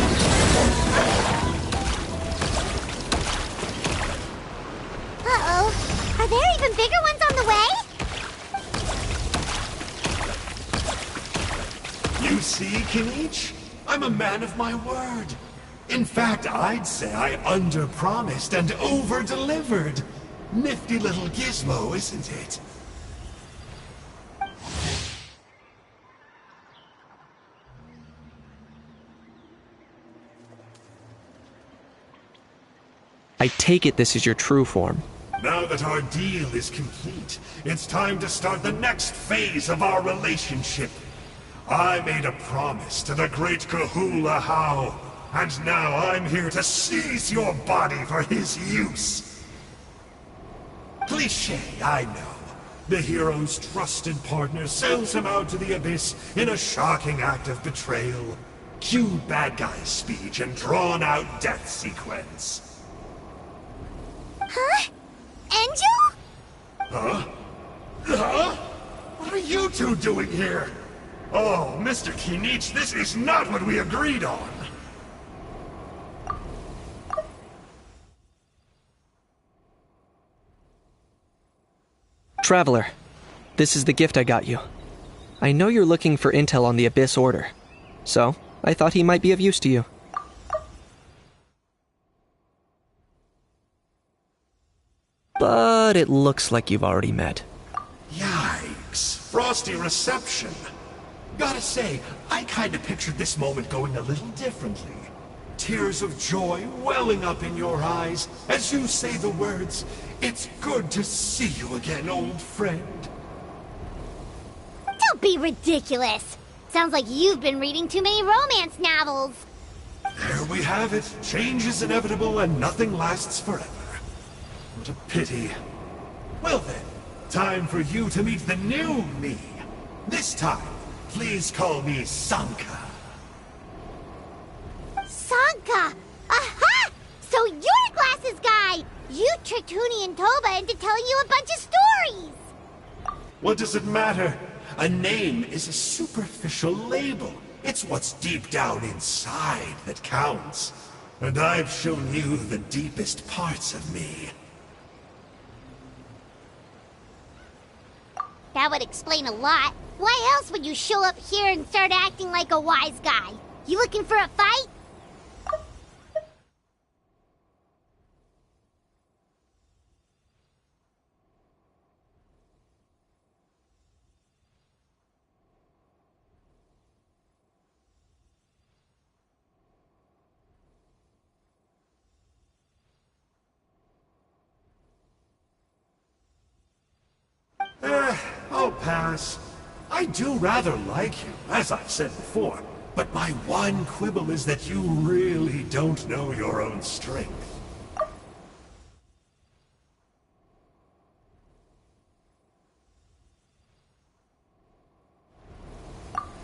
Uh-oh. Are there even bigger ones on the way? You see, Kenichi? I'm a man of my word. In fact, I'd say I under-promised and over-delivered. Nifty little gizmo, isn't it? I take it this is your true form. Now that our deal is complete, it's time to start the next phase of our relationship. I made a promise to the great Kahula How, and now I'm here to seize your body for his use. Cliché, I know. The hero's trusted partner sells him out to the abyss in a shocking act of betrayal. Cue bad guy speech and drawn-out death sequence. Huh? Angel? Huh? Huh? What are you two doing here? Oh, Mr. Kenichi, this is not what we agreed on! Traveler, this is the gift I got you. I know you're looking for intel on the Abyss Order, so I thought he might be of use to you. But it looks like you've already met. Yikes. Frosty reception. Gotta say, I kinda pictured this moment going a little differently. Tears of joy welling up in your eyes as you say the words, "It's good to see you again, old friend." Don't be ridiculous. Sounds like you've been reading too many romance novels. There we have it. Change is inevitable and nothing lasts forever. What a pity. Well then, time for you to meet the new me. This time, please call me Sanka. Sanka! Aha! So you're Glasses Guy! You tricked Huni and Toba into telling you a bunch of stories! What does it matter? A name is a superficial label. It's what's deep down inside that counts. And I've shown you the deepest parts of me. That would explain a lot. Why else would you show up here and start acting like a wise guy? You looking for a fight? I'll pass. I do rather like you, as I've said before, but my one quibble is that you really don't know your own strength.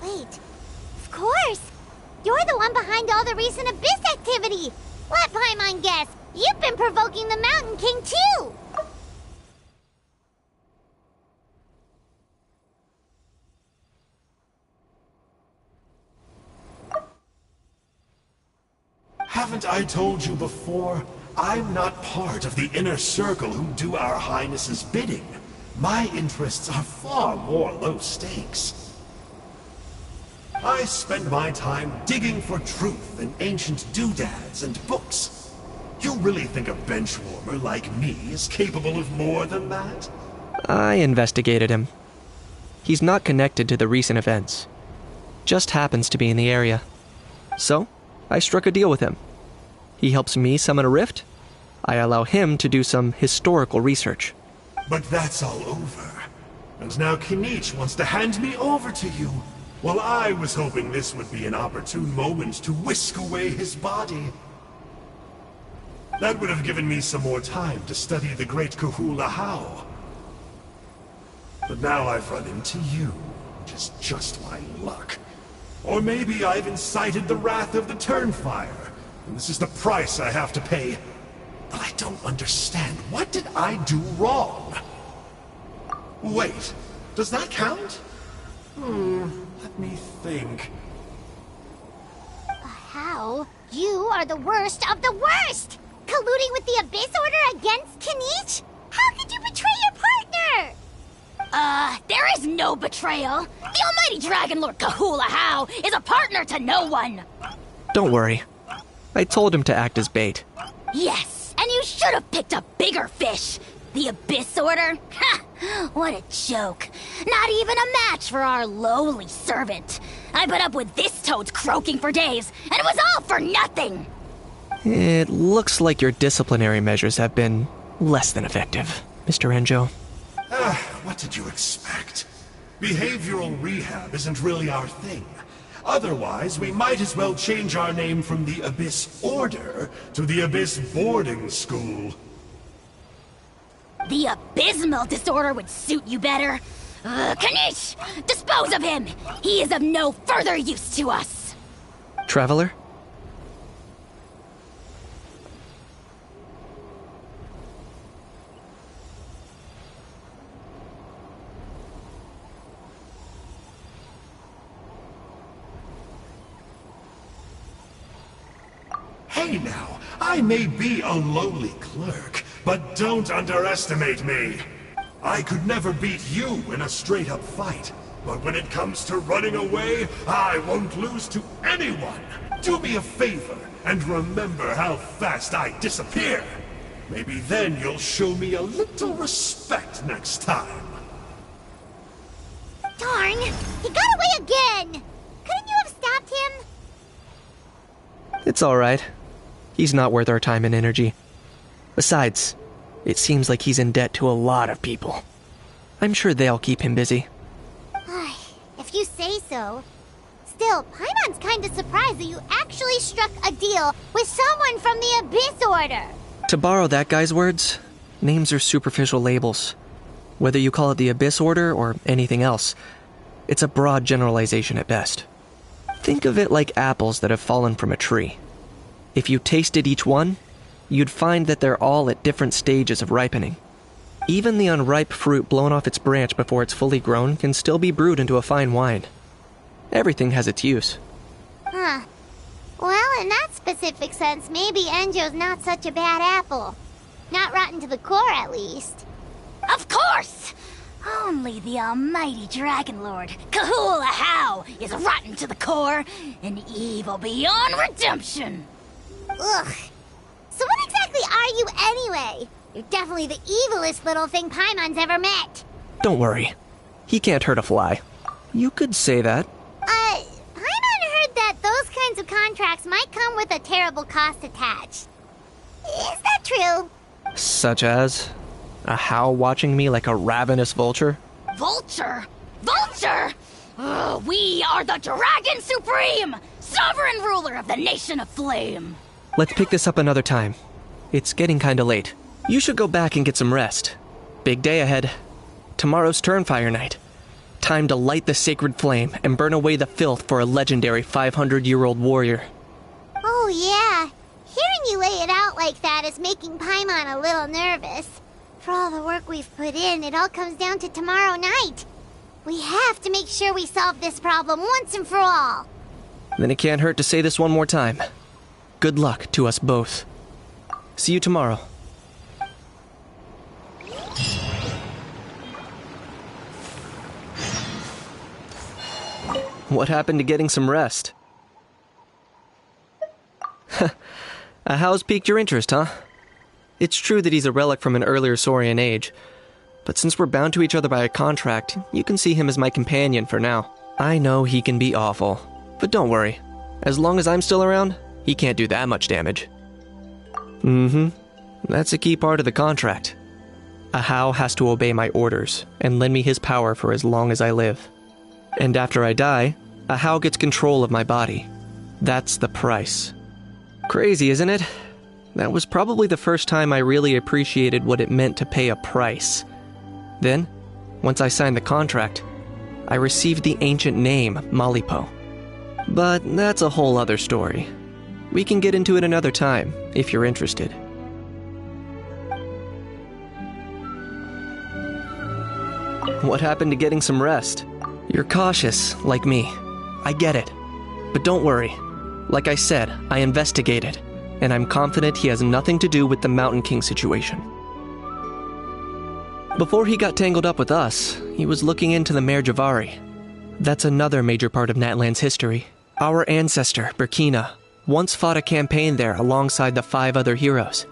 Wait, of course! You're the one behind all the recent Abyss activity! Let Paimon guess. You've been provoking the Mountain King too. Haven't I told you before? I'm not part of the inner circle who do our Highness's bidding. My interests are far more low stakes. I spend my time digging for truth in ancient doodads and books. You really think a benchwarmer like me is capable of more than that? I investigated him. He's not connected to the recent events. Just happens to be in the area. So, I struck a deal with him. He helps me summon a rift. I allow him to do some historical research. But that's all over. And now Kinich wants to hand me over to you. Well, I was hoping this would be an opportune moment to whisk away his body. That would have given me some more time to study the great Kahula How. But now I've run into you, which is just my luck. Or maybe I've incited the wrath of the Turnfire, and this is the price I have to pay. But I don't understand. What did I do wrong? Wait, does that count? Let me think. How? You are the worst of the worst! Colluding with the Abyss Order against Kinich? How could you betray your partner? There is no betrayal. The almighty Dragon Lord Kahula How is a partner to no one. Don't worry. I told him to act as bait. Yes, and you should have picked a bigger fish. The Abyss Order? Ha! What a joke. Not even a match for our lowly servant. I put up with this toad's croaking for days, and it was all for nothing. It looks like your disciplinary measures have been less than effective, Mr. Enjo. What did you expect? Behavioral rehab isn't really our thing. Otherwise, we might as well change our name from the Abyss Order to the Abyss Boarding School. The abysmal disorder would suit you better. Kanish! Dispose of him! He is of no further use to us! Traveler? Hey now, I may be a lowly clerk, but don't underestimate me. I could never beat you in a straight-up fight, but when it comes to running away, I won't lose to anyone. Do me a favor and remember how fast I disappear. Maybe then you'll show me a little respect next time. Darn! He got away again! Couldn't you have stopped him? It's alright. He's not worth our time and energy. Besides, it seems like he's in debt to a lot of people. I'm sure they'll keep him busy. If you say so. Still, Paimon's kinda surprised that you actually struck a deal with someone from the Abyss Order. To borrow that guy's words, names are superficial labels. Whether you call it the Abyss Order or anything else, it's a broad generalization at best. Think of it like apples that have fallen from a tree. If you tasted each one, you'd find that they're all at different stages of ripening. Even the unripe fruit blown off its branch before it's fully grown can still be brewed into a fine wine. Everything has its use. Huh. Well, in that specific sense, maybe Enjo's not such a bad apple. Not rotten to the core, at least. Of course! Only the almighty Dragon Lord, Kahula How, is rotten to the core and evil beyond redemption. Ugh. So what exactly are you anyway? You're definitely the evilest little thing Paimon's ever met. Don't worry. He can't hurt a fly. You could say that. Paimon heard that those kinds of contracts might come with a terrible cost attached. Is that true? Such as a How watching me like a ravenous vulture? Vulture? Vulture! We are the Dragon Supreme! Sovereign ruler of the Nation of Flame! Let's pick this up another time. It's getting kinda late. You should go back and get some rest. Big day ahead. Tomorrow's Turnfire Night. Time to light the sacred flame and burn away the filth for a legendary 500-year-old warrior. Oh yeah. Hearing Hearing you lay it out like that is making Paimon a little nervous. For all the work we've put in, it all comes down to tomorrow night. We have to make sure we solve this problem once and for all. Then it can't hurt to say this one more time. Good luck to us both. See you tomorrow. What happened to getting some rest? How's piqued your interest, huh? It's true that he's a relic from an earlier Saurian age, but since we're bound to each other by a contract, you can see him as my companion for now. I know he can be awful, but don't worry. As long as I'm still around, he can't do that much damage. That's a key part of the contract. Ahau has to obey my orders and lend me his power for as long as I live. And after I die, Ahau gets control of my body. That's the price. Crazy, isn't it? That was probably the first time I really appreciated what it meant to pay a price. Then, once I signed the contract, I received the ancient name Malipo. But that's a whole other story. We can get into it another time, if you're interested. What happened to getting some rest? You're cautious, like me. I get it. But don't worry. Like I said, I investigated, and I'm confident he has nothing to do with the Mountain King situation. Before he got tangled up with us, he was looking into the Mare Javari. That's another major part of Natlan's history. Our ancestor, Burkina, once fought a campaign there alongside the 5 other heroes.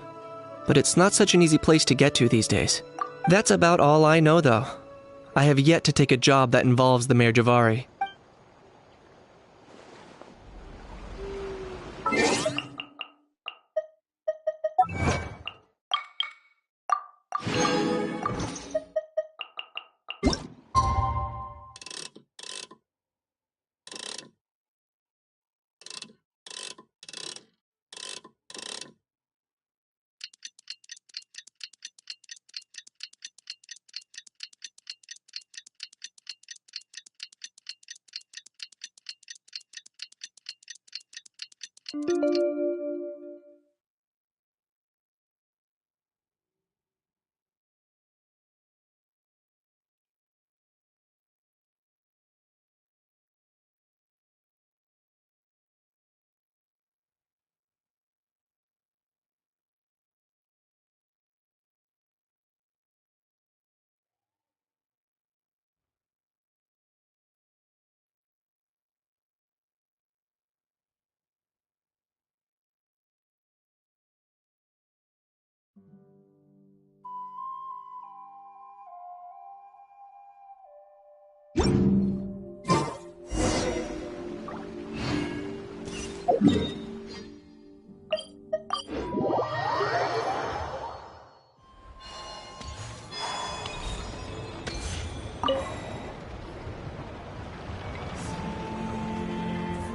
But it's not such an easy place to get to these days. That's about all I know, though. I have yet to take a job that involves the Mare Javari.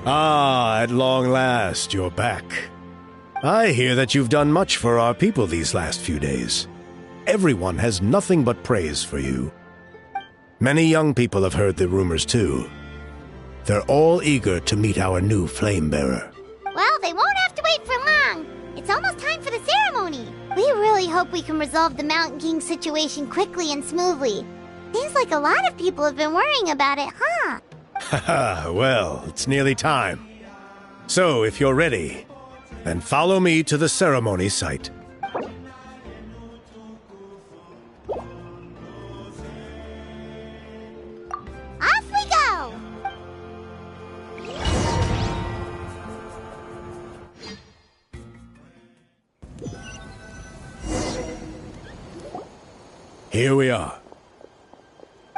Ah, at long last, you're back. I hear that you've done much for our people these last few days. Everyone has nothing but praise for you. Many young people have heard the rumors too. They're all eager to meet our new flame bearer. Well, they won't have to wait for long. It's almost time for the ceremony. We really hope we can resolve the Mountain King situation quickly and smoothly. Seems like a lot of people have been worrying about it, huh? Haha, well, it's nearly time. So, if you're ready, then follow me to the ceremony site. Off we go! Here we are.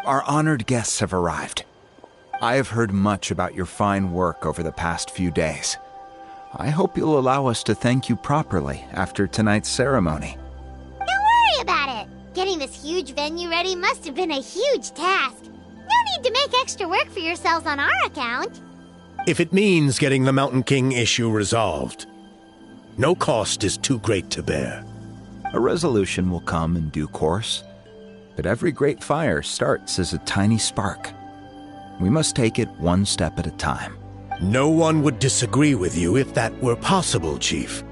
Our honored guests have arrived. I have heard much about your fine work over the past few days. I hope you'll allow us to thank you properly after tonight's ceremony. Don't worry about it. Getting this huge venue ready must have been a huge task. No need to make extra work for yourselves on our account. If it means getting the Mountain King issue resolved, no cost is too great to bear. A resolution will come in due course, but every great fire starts as a tiny spark. We must take it one step at a time. No one would disagree with you if that were possible, Chief.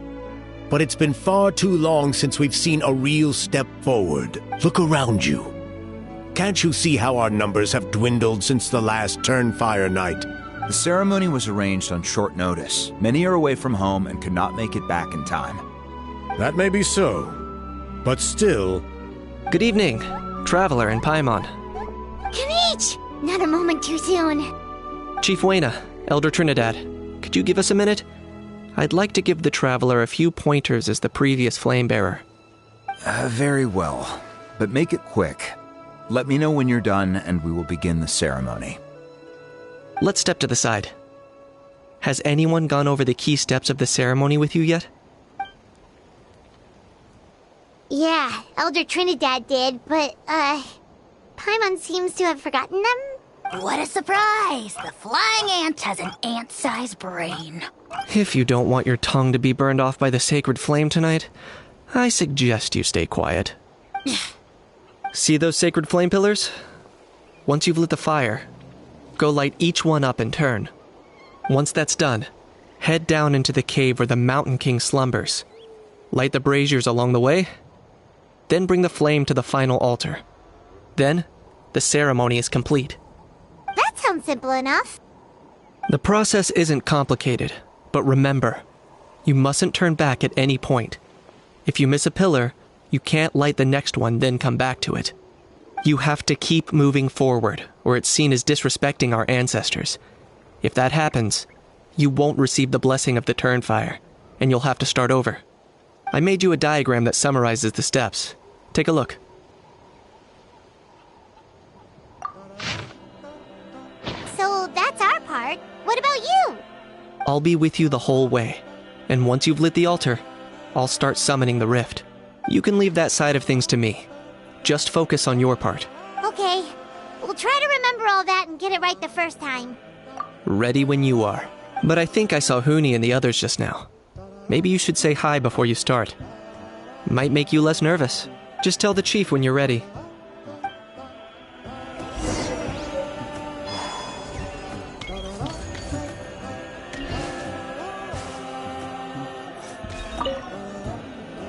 but it's been far too long since we've seen a real step forward. Look around you. Can't you see how our numbers have dwindled since the last Turnfire night? The ceremony was arranged on short notice. Many are away from home and could not make it back in time. That may be so, but still... Good evening, Traveler and Paimon. Kanich! Not a moment too soon. Chief Wayna, Elder Trinidad, could you give us a minute? I'd like to give the Traveler a few pointers as the previous Flamebearer. Very well, but make it quick. Let me know when you're done and we will begin the ceremony. Let's step to the side. Has anyone gone over the key steps of the ceremony with you yet? Yeah, Elder Trinidad did, but, Paimon seems to have forgotten them? What a surprise! The flying ant has an ant-sized brain. If you don't want your tongue to be burned off by the sacred flame tonight, I suggest you stay quiet. See those sacred flame pillars? Once you've lit the fire, go light each one up in turn. Once that's done, head down into the cave where the Mountain King slumbers. Light the braziers along the way, then bring the flame to the final altar. Then, the ceremony is complete. That sounds simple enough. The process isn't complicated, but remember, you mustn't turn back at any point. If you miss a pillar, you can't light the next one, then come back to it. You have to keep moving forward, or it's seen as disrespecting our ancestors. If that happens, you won't receive the blessing of the Turnfire, and you'll have to start over. I made you a diagram that summarizes the steps. Take a look. So that's our part. What about you? I'll be with you the whole way, and once you've lit the altar, I'll start summoning the rift. You can leave that side of things to me. Just focus on your part. Okay. We'll try to remember all that and get it right the first time. Ready when you are. But I think I saw Huni and the others just now. Maybe you should say hi before you start. Might make you less nervous. Just tell the chief when you're ready.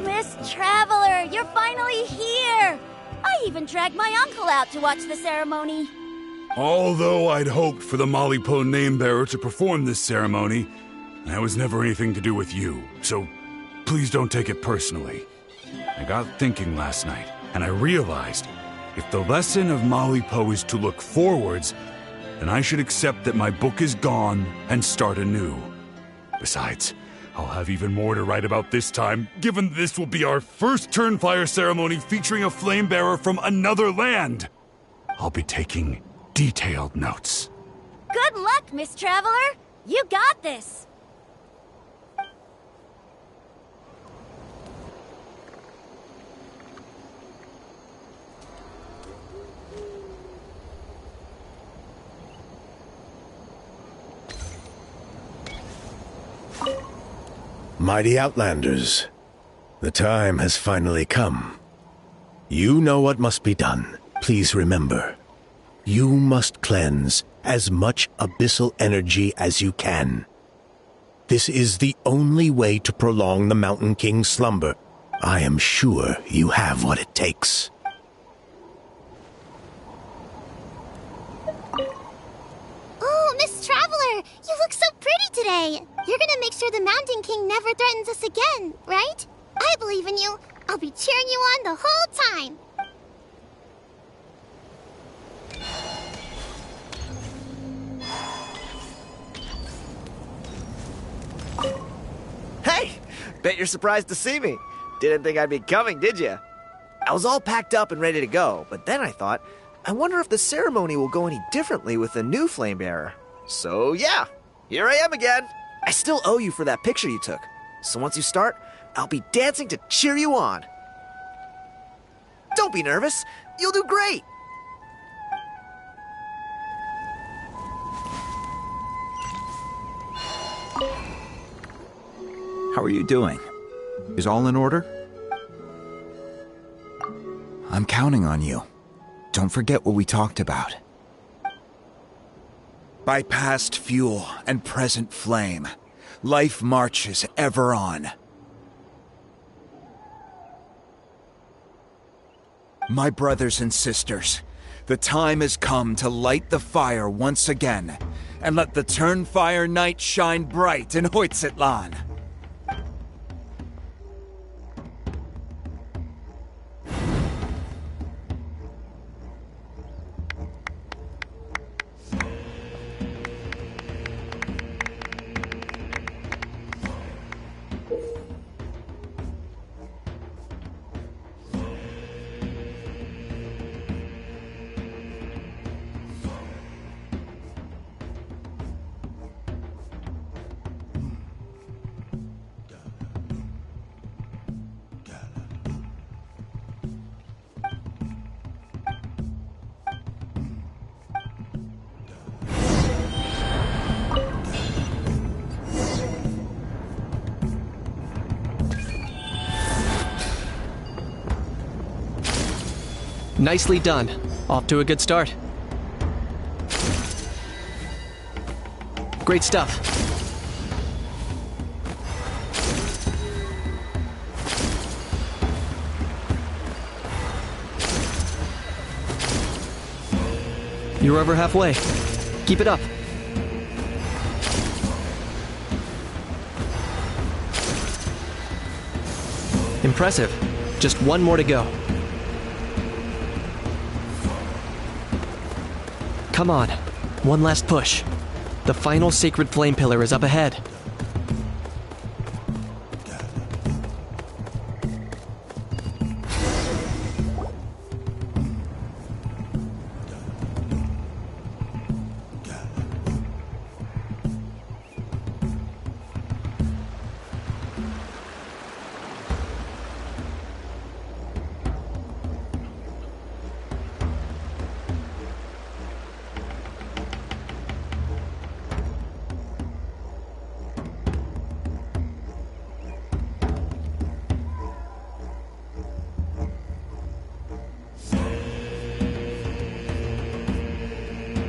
Miss Traveler, you're finally here! I even dragged my uncle out to watch the ceremony. Although I'd hoped for the Malipo Namebearer to perform this ceremony, that was never anything to do with you, so please don't take it personally. I got thinking last night, and I realized if the lesson of Malipo is to look forwards, then I should accept that my book is gone and start anew. Besides, I'll have even more to write about this time, given this will be our first Turnfire ceremony featuring a Flamebearer from another land. I'll be taking detailed notes. Good luck, Miss Traveler! You got this! Mighty Outlanders, the time has finally come. You know what must be done. Please remember, you must cleanse as much abyssal energy as you can. This is the only way to prolong the Mountain King's slumber. I am sure you have what it takes. Oh, Miss Traveler, you look so pretty today. You're gonna make sure the Mountain King never threatens us again, right? I believe in you. I'll be cheering you on the whole time. Hey! Bet you're surprised to see me. Didn't think I'd be coming, did you? I was all packed up and ready to go, but then I thought, I wonder if the ceremony will go any differently with the new Flamebearer. So yeah, here I am again. I still owe you for that picture you took. So once you start, I'll be dancing to cheer you on. Don't be nervous. You'll do great. How are you doing? Is all in order? I'm counting on you. Don't forget what we talked about. By past fuel and present flame, life marches ever on. My brothers and sisters, the time has come to light the fire once again, and let the Turnfire night shine bright in Hoytzitlan. Nicely done. Off to a good start. Great stuff. You're over halfway. Keep it up. Impressive. Just one more to go. Come on, one last push. The final sacred flame pillar is up ahead.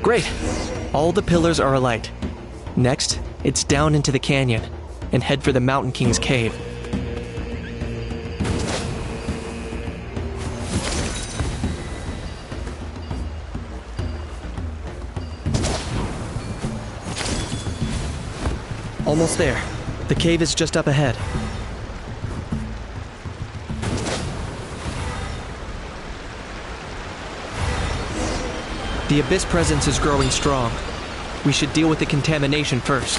Great! All the pillars are alight. Next, it's down into the canyon, and head for the Mountain King's cave. Almost there. The cave is just up ahead. The Abyss presence is growing strong. We should deal with the contamination first.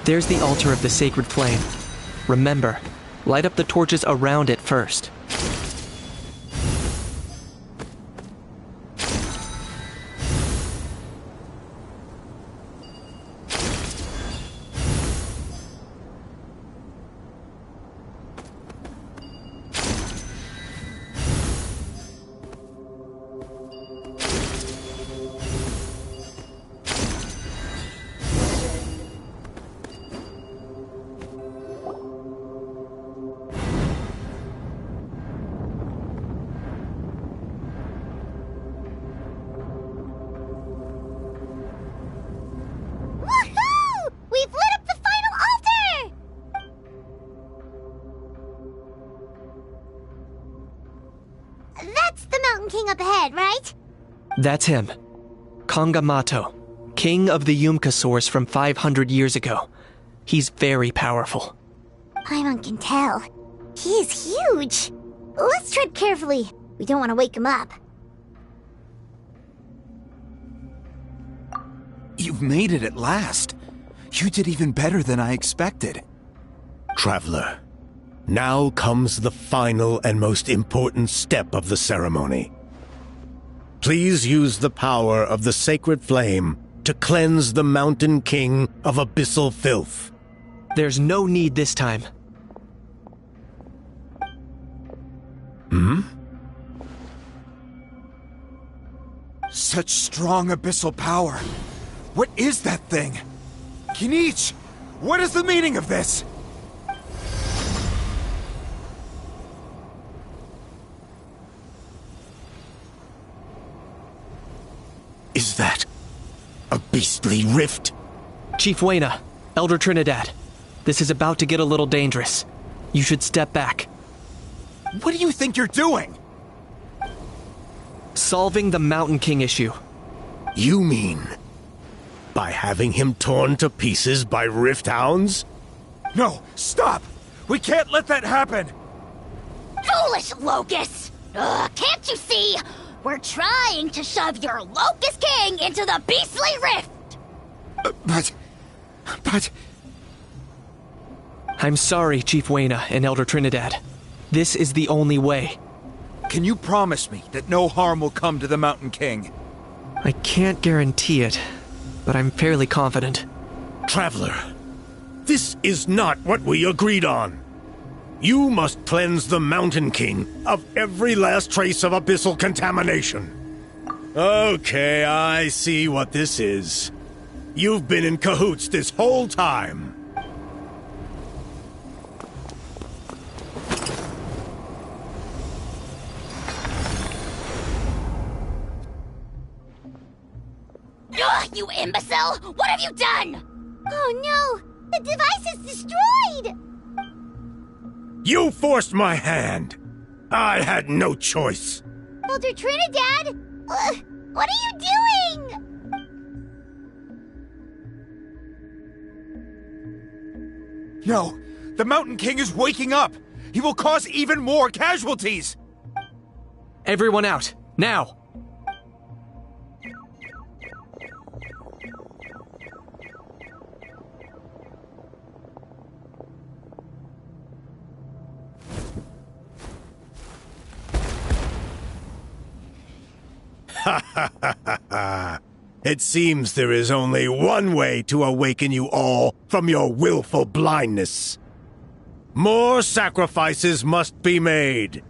There's the altar of the sacred flame. Remember, light up the torches around it first. That's the Mountain King up ahead, right? That's him. Kangamato, king of the Yumkasaurs from 500 years ago. He's very powerful. Paimon can tell. He is huge. Let's tread carefully. We don't want to wake him up. You've made it at last. You did even better than I expected. Traveler, now comes the final and most important step of the ceremony. Please use the power of the sacred flame to cleanse the Mountain King of abyssal filth. There's no need this time. Such strong abyssal power. What is that thing? Kinich, what is the meaning of this? Is that a beastly rift? Chief Wayna, Elder Trinidad, this is about to get a little dangerous. You should step back. What do you think you're doing? Solving the Mountain King issue. You mean by having him torn to pieces by rift hounds? No, stop! We can't let that happen! Foolish Locust! Can't you see? We're trying to shove your Locust King into the beastly rift! But... I'm sorry, Chief Wayna and Elder Trinidad. This is the only way. Can you promise me that no harm will come to the Mountain King? I can't guarantee it, but I'm fairly confident. Traveler, this is not what we agreed on. You must cleanse the Mountain King of every last trace of abyssal contamination. Okay, I see what this is. You've been in cahoots this whole time. Ugh, you imbecile! What have you done? Oh no! The device is destroyed! You forced my hand. I had no choice. Elder Trinidad! What are you doing? No! The Mountain King is waking up! He will cause even more casualties! Everyone out, now! It seems there is only one way to awaken you all from your willful blindness. More sacrifices must be made.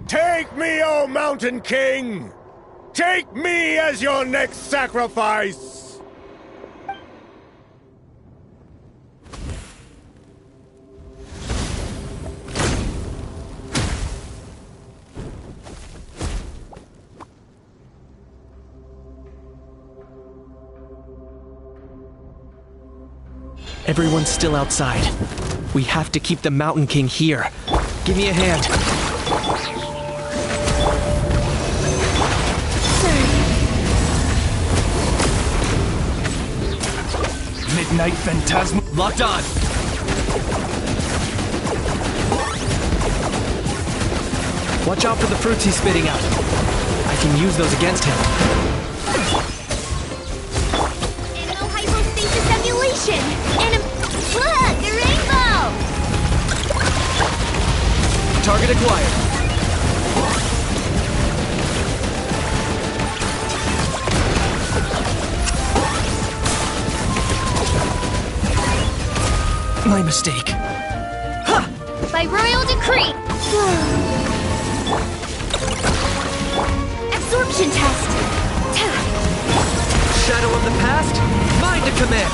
Take me, O Mountain King! Take me as your next sacrifice! Everyone's still outside. We have to keep the Mountain King here. Give me a hand. Midnight Phantasm Locked on! Watch out for the fruits he's spitting out. I can use those against him. Animal hypostasis emulation! Look! The rainbow! Target acquired. My mistake. By royal decree! Absorption test! Shadow of the past, mine to command!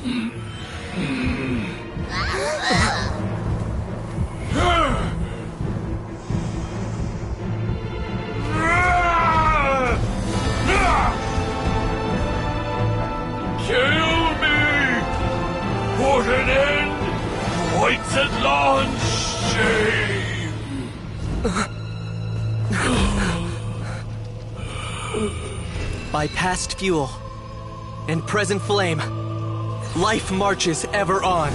Kill me! Put an end to White's shame! By past fuel and present flame, life marches ever on.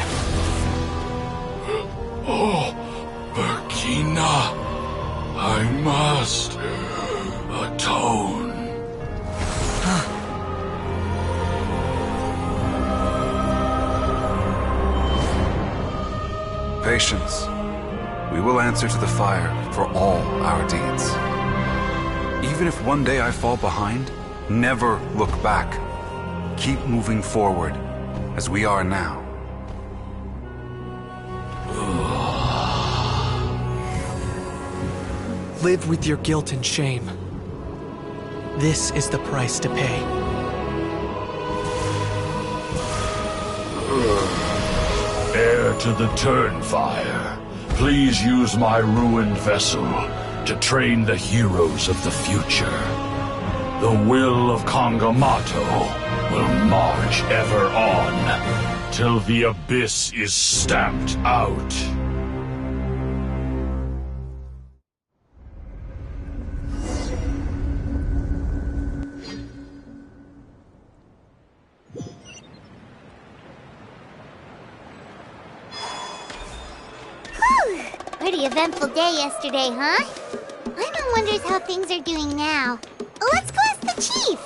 Oh, Burkina, I must atone. Patience. We will answer to the fire for all our deeds. Even if one day I fall behind, never look back. Keep moving forward, as we are now. Live with your guilt and shame. This is the price to pay. Heir to the Turnfire, please use my ruined vessel to train the heroes of the future. The will of Kangamato will march ever on, till the abyss is stamped out. Pretty eventful day yesterday, huh? Paimon wonders how things are doing now. Let's go ask the chief.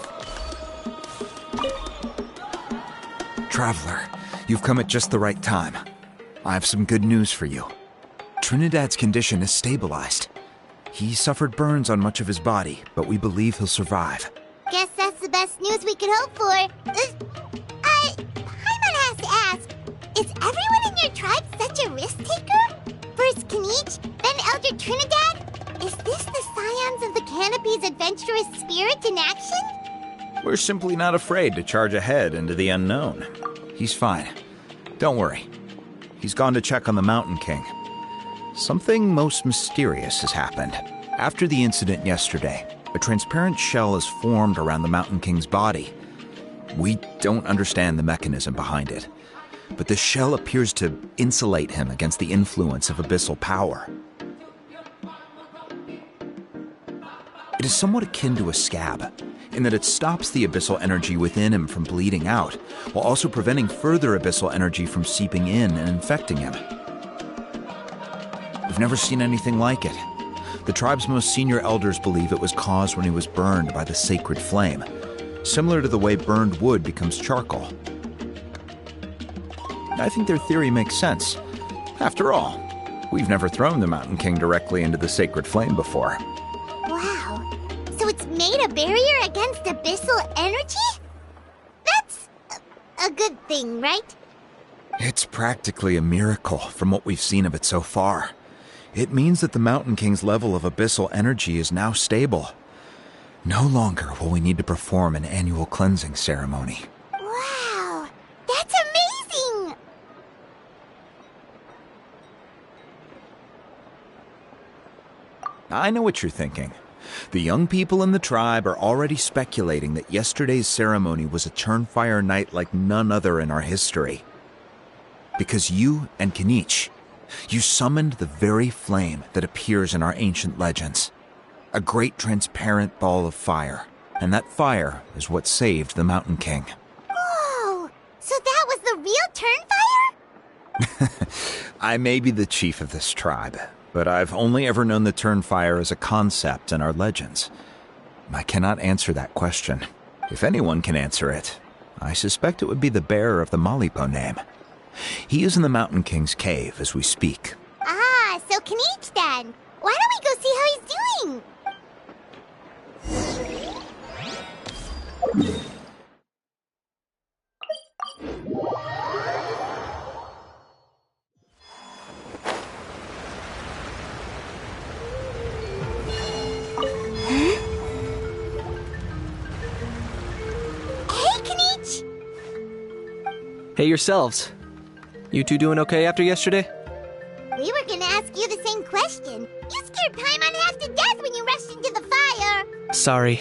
Traveler, you've come at just the right time. I have some good news for you. Trinidad's condition is stabilized. He suffered burns on much of his body, but we believe he'll survive. Guess that's the best news we could hope for. Paimon has to ask, is everyone in your tribe such a risk-taker? First Kinich, then Elder Trinidad? Is this the Scions of the Canopy's adventurous spirit in action? We're simply not afraid to charge ahead into the unknown. He's fine. Don't worry. He's gone to check on the Mountain King. Something most mysterious has happened. After the incident yesterday, a transparent shell has formed around the Mountain King's body. We don't understand the mechanism behind it, but the shell appears to insulate him against the influence of abyssal power. It is somewhat akin to a scab, in that it stops the abyssal energy within him from bleeding out, while also preventing further abyssal energy from seeping in and infecting him. We've never seen anything like it. The tribe's most senior elders believe it was caused when he was burned by the sacred flame, similar to the way burned wood becomes charcoal. I think their theory makes sense. After all, we've never thrown the Mountain King directly into the sacred flame before. Wow. So it's made a barrier against abyssal energy? That's a good thing, right? It's practically a miracle from what we've seen of it so far. It means that the Mountain King's level of abyssal energy is now stable. No longer will we need to perform an annual cleansing ceremony. Wow, that's amazing! I know what you're thinking. The young people in the tribe are already speculating that yesterday's ceremony was a Turnfire night like none other in our history. Because you and Kinich, you summoned the very flame that appears in our ancient legends. A great transparent ball of fire. And that fire is what saved the Mountain King. Whoa! So that was the real Turnfire? I may be the chief of this tribe, but I've only ever known the Turnfire as a concept in our legends. I cannot answer that question. If anyone can answer it, I suspect it would be the bearer of the Malipo name. He is in the Mountain King's cave as we speak. Ah, so Kinich then. Why don't we go see how he's doing? Hey yourselves. You two doing okay after yesterday? We were gonna ask you the same question. You scared Paimon half to death when you rushed into the fire. Sorry.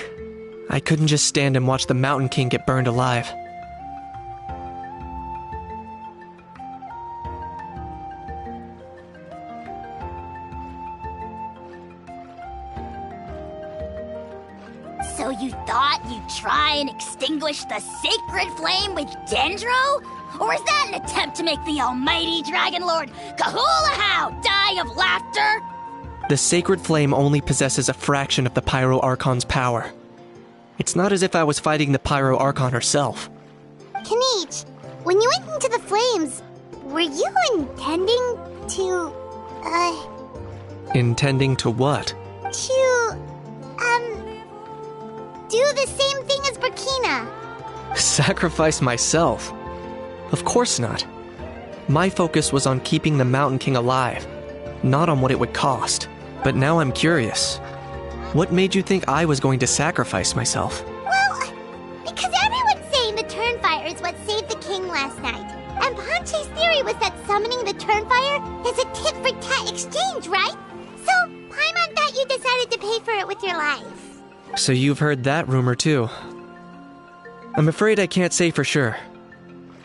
I couldn't just stand and watch the Mountain King get burned alive. So you thought you'd try and extinguish the sacred flame with Dendro? Or is that an attempt to make the almighty Dragon Lord Kahulahau die of laughter? The sacred flame only possesses a fraction of the Pyro Archon's power. It's not as if I was fighting the Pyro Archon herself. Kanichi, when you went into the flames, were you intending to, Intending to what? do the same thing as Burkina? Sacrifice myself? Of course not. My focus was on keeping the Mountain King alive, not on what it would cost. But now I'm curious. What made you think I was going to sacrifice myself? Well, because everyone's saying the Turnfire is what saved the king last night. And Ponche's theory was that summoning the Turnfire is a tit-for-tat exchange, right? So, Paimon thought you decided to pay for it with your life. So you've heard that rumor too. I'm afraid I can't say for sure.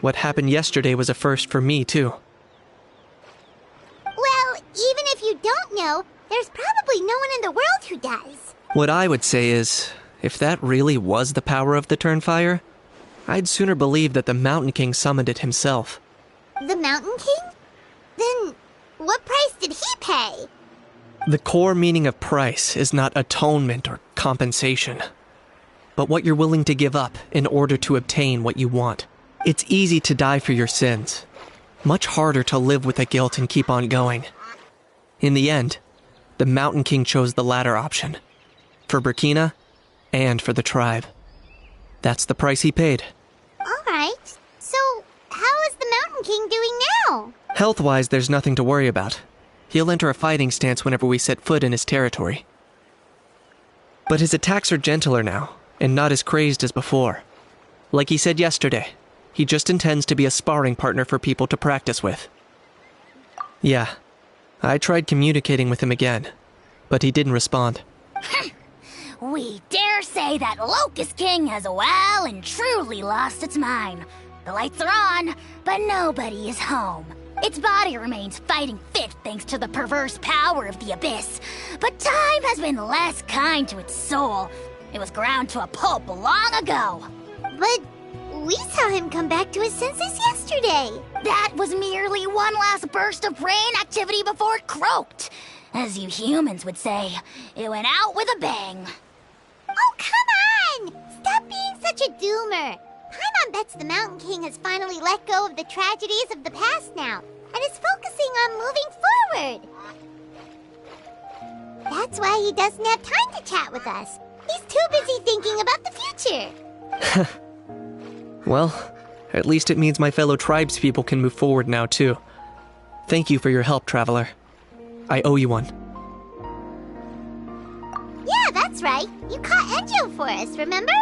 What happened yesterday was a first for me too. Well, even if you don't know, there's probably no one in the world who does. What I would say is, if that really was the power of the Turnfire, I'd sooner believe that the Mountain King summoned it himself. The Mountain King? Then, what price did he pay? The core meaning of price is not atonement or compensation, but what you're willing to give up in order to obtain what you want. It's easy to die for your sins. Much harder to live with the guilt and keep on going. In the end, the Mountain King chose the latter option. For Burkina, and for the tribe. That's the price he paid. Alright, so how is the Mountain King doing now? Health-wise, there's nothing to worry about. He'll enter a fighting stance whenever we set foot in his territory. But his attacks are gentler now, and not as crazed as before. Like he said yesterday, he just intends to be a sparring partner for people to practice with. Yeah, I tried communicating with him again, but he didn't respond. We dare say that Locust King has well and truly lost its mind. The lights are on, but nobody is home. Its body remains fighting fit thanks to the perverse power of the Abyss, but time has been less kind to its soul. It was ground to a pulp long ago. But we saw him come back to his senses yesterday. That was merely one last burst of brain activity before it croaked. As you humans would say, it went out with a bang. Oh, come on! Stop being such a doomer. Paimon bets the Mountain King has finally let go of the tragedies of the past now, and is focusing on moving forward. That's why he doesn't have time to chat with us. He's too busy thinking about the future. Well, at least it means my fellow tribespeople can move forward now too. Thank you for your help, Traveler. I owe you one. Yeah, that's right. You caught Enjo for us, remember?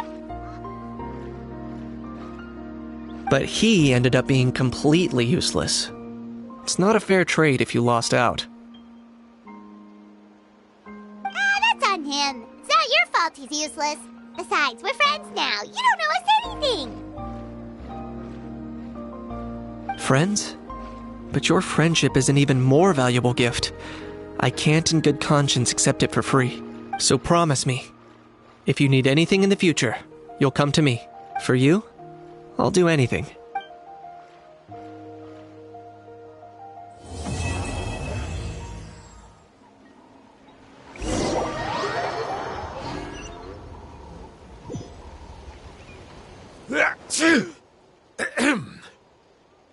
But he ended up being completely useless. It's not a fair trade if you lost out. That's on him. It's not your fault he's useless. Besides, we're friends now. You don't owe us anything. Friends? But your friendship is an even more valuable gift. I can't in good conscience accept it for free. So promise me, if you need anything in the future, you'll come to me. For you, I'll do anything.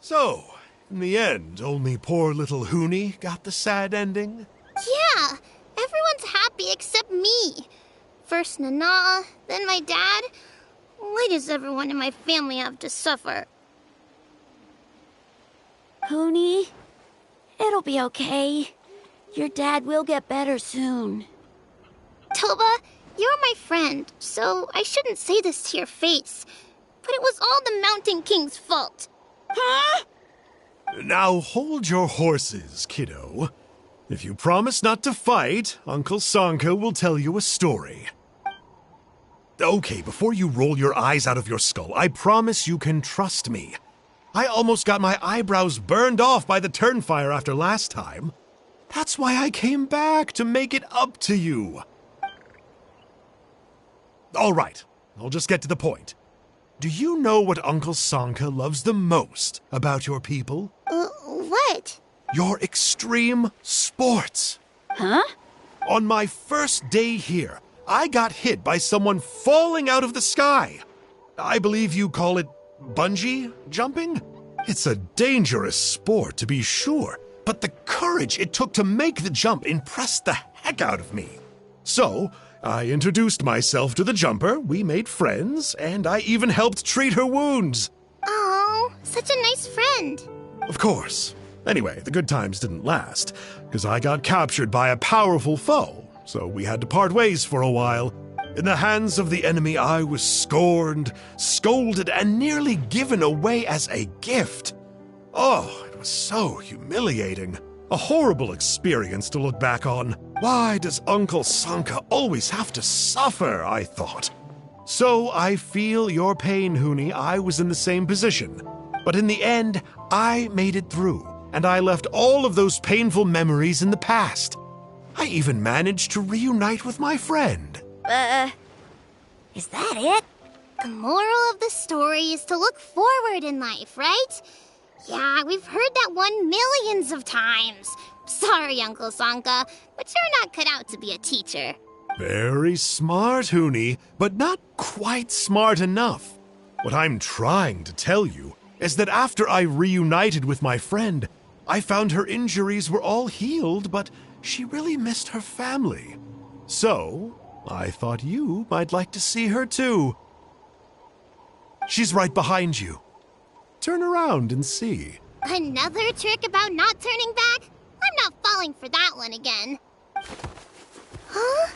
So, in the end, only poor little Huni got the sad ending? Yeah, everyone's happy except me. First Nana, then my dad. Why does everyone in my family have to suffer? Huni, it'll be okay. Your dad will get better soon. Toba, you're my friend, so I shouldn't say this to your face. But it was all the Mountain King's fault. Huh? Now hold your horses, kiddo. If you promise not to fight, Uncle Sanka will tell you a story. Okay, before you roll your eyes out of your skull, I promise you can trust me. I almost got my eyebrows burned off by the turnfire after last time. That's why I came back, to make it up to you. All right, I'll just get to the point. Do you know what Uncle Sanka loves the most about your people? What? Your extreme sports. Huh? On my first day here, I got hit by someone falling out of the sky. I believe you call it bungee jumping? It's a dangerous sport, to be sure, but the courage it took to make the jump impressed the heck out of me. So, I introduced myself to the jumper, we made friends, and I even helped treat her wounds. Oh, such a nice friend. Of course. Anyway, the good times didn't last, because I got captured by a powerful foe, so we had to part ways for a while. In the hands of the enemy, I was scorned, scolded, and nearly given away as a gift. Oh, it was so humiliating. A horrible experience to look back on. Why does Uncle Sanka always have to suffer, I thought. So I feel your pain, Huni. I was in the same position. But in the end, I made it through, and I left all of those painful memories in the past. I even managed to reunite with my friend. Is that it? The moral of the story is to look forward in life, right? Yeah, we've heard that one millions of times. Sorry, Uncle Sanka, but you're not cut out to be a teacher. Very smart, Huni, but not quite smart enough. What I'm trying to tell you is that after I reunited with my friend, I found her injuries were all healed, but she really missed her family. So, I thought you might like to see her too. She's right behind you. Turn around and see. Another trick about not turning back? I'm not falling for that one again. Huh?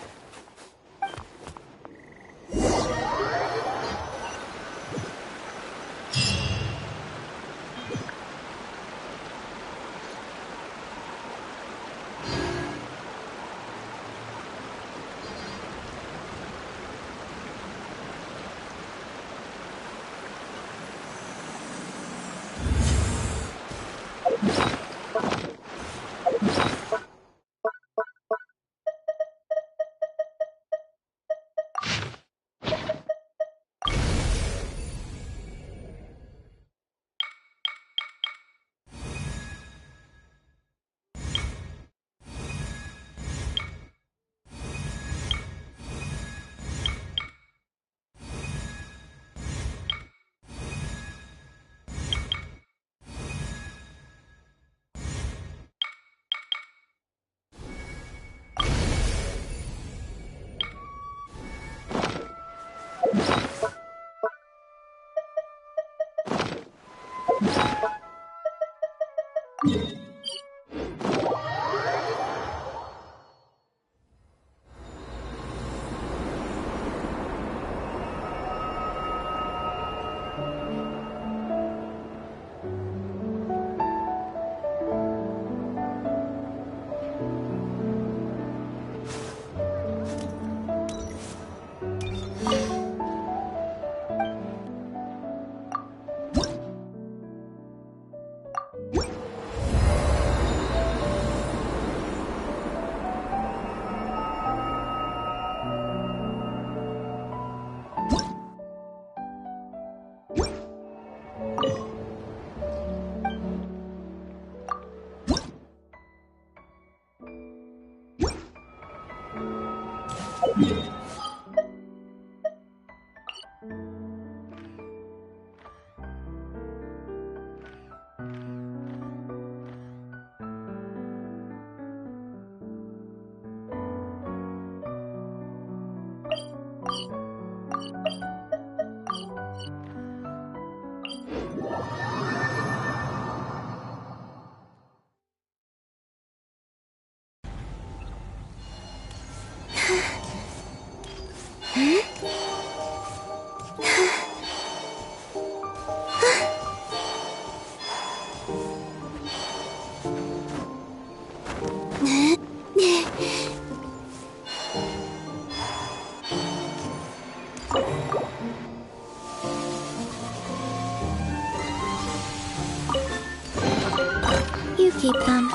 Keep them.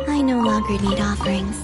I no longer need offerings.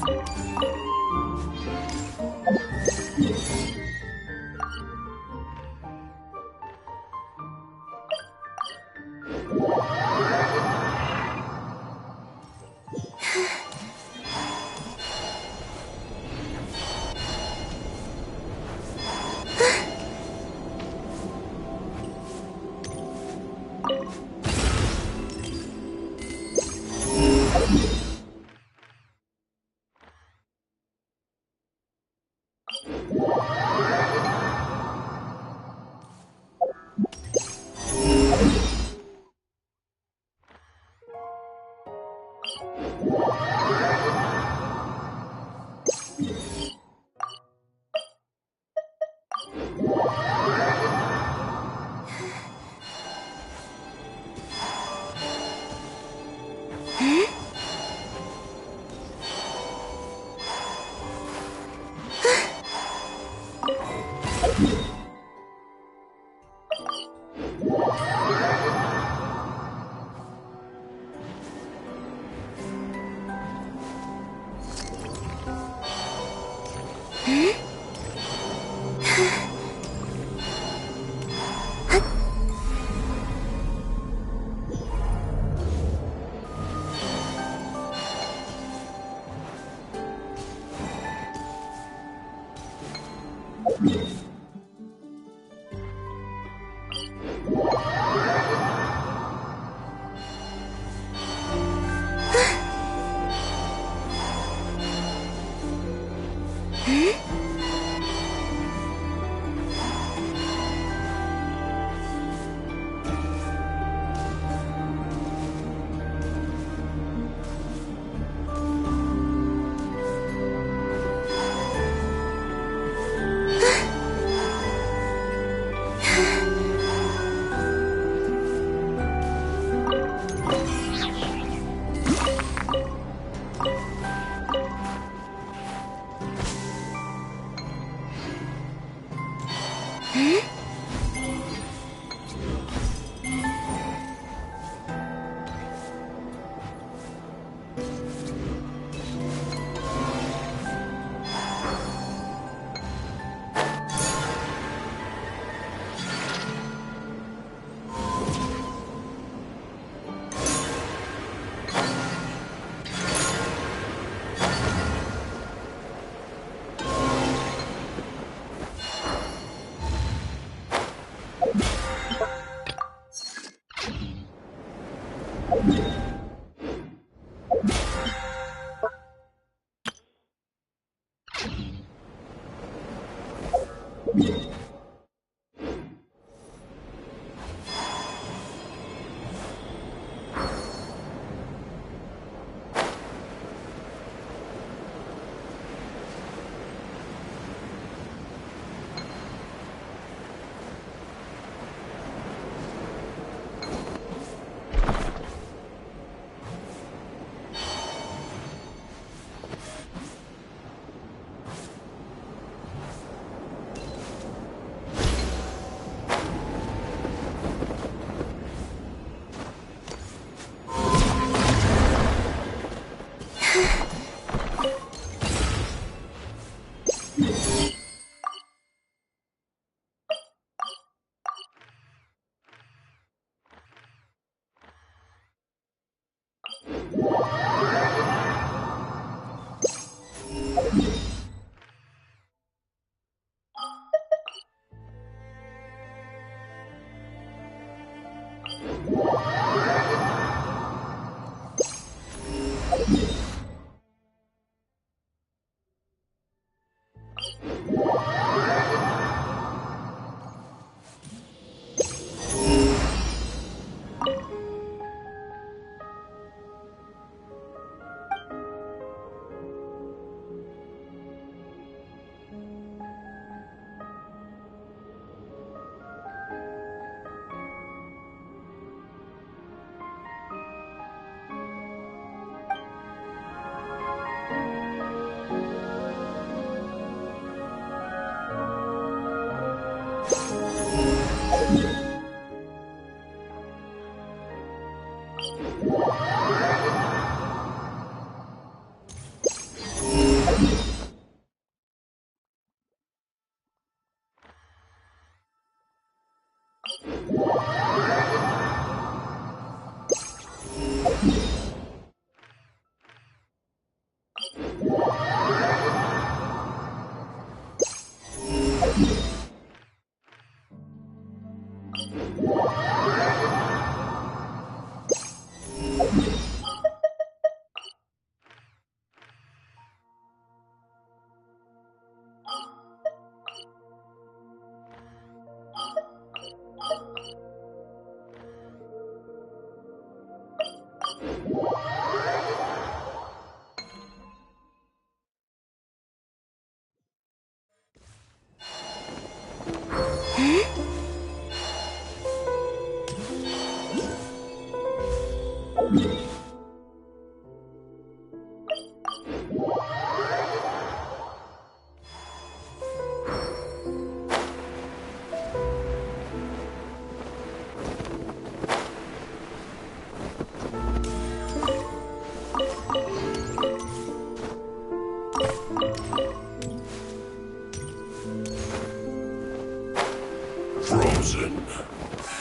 Frozen.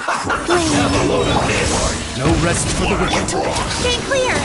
Have a load of this. No rest for the wicked. Stay clear!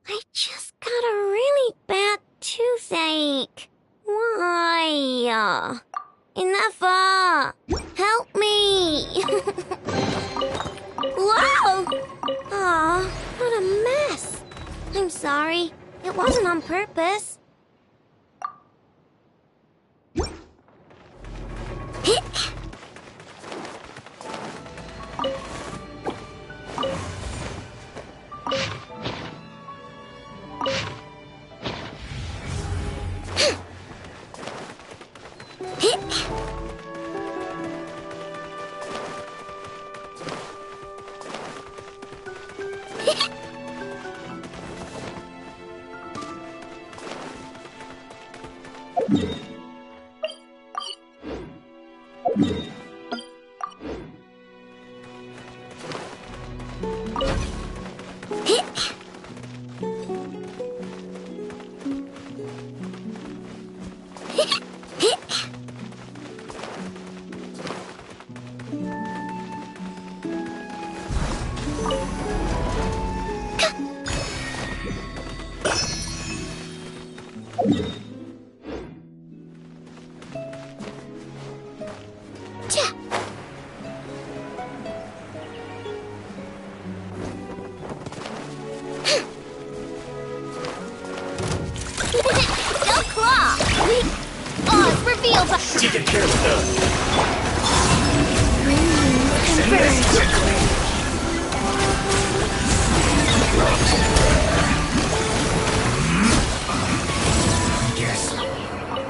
I just got a really bad toothache. Why? Enough! Help me! Whoa! Aw, what a mess. I'm sorry. It wasn't on purpose. Taking care of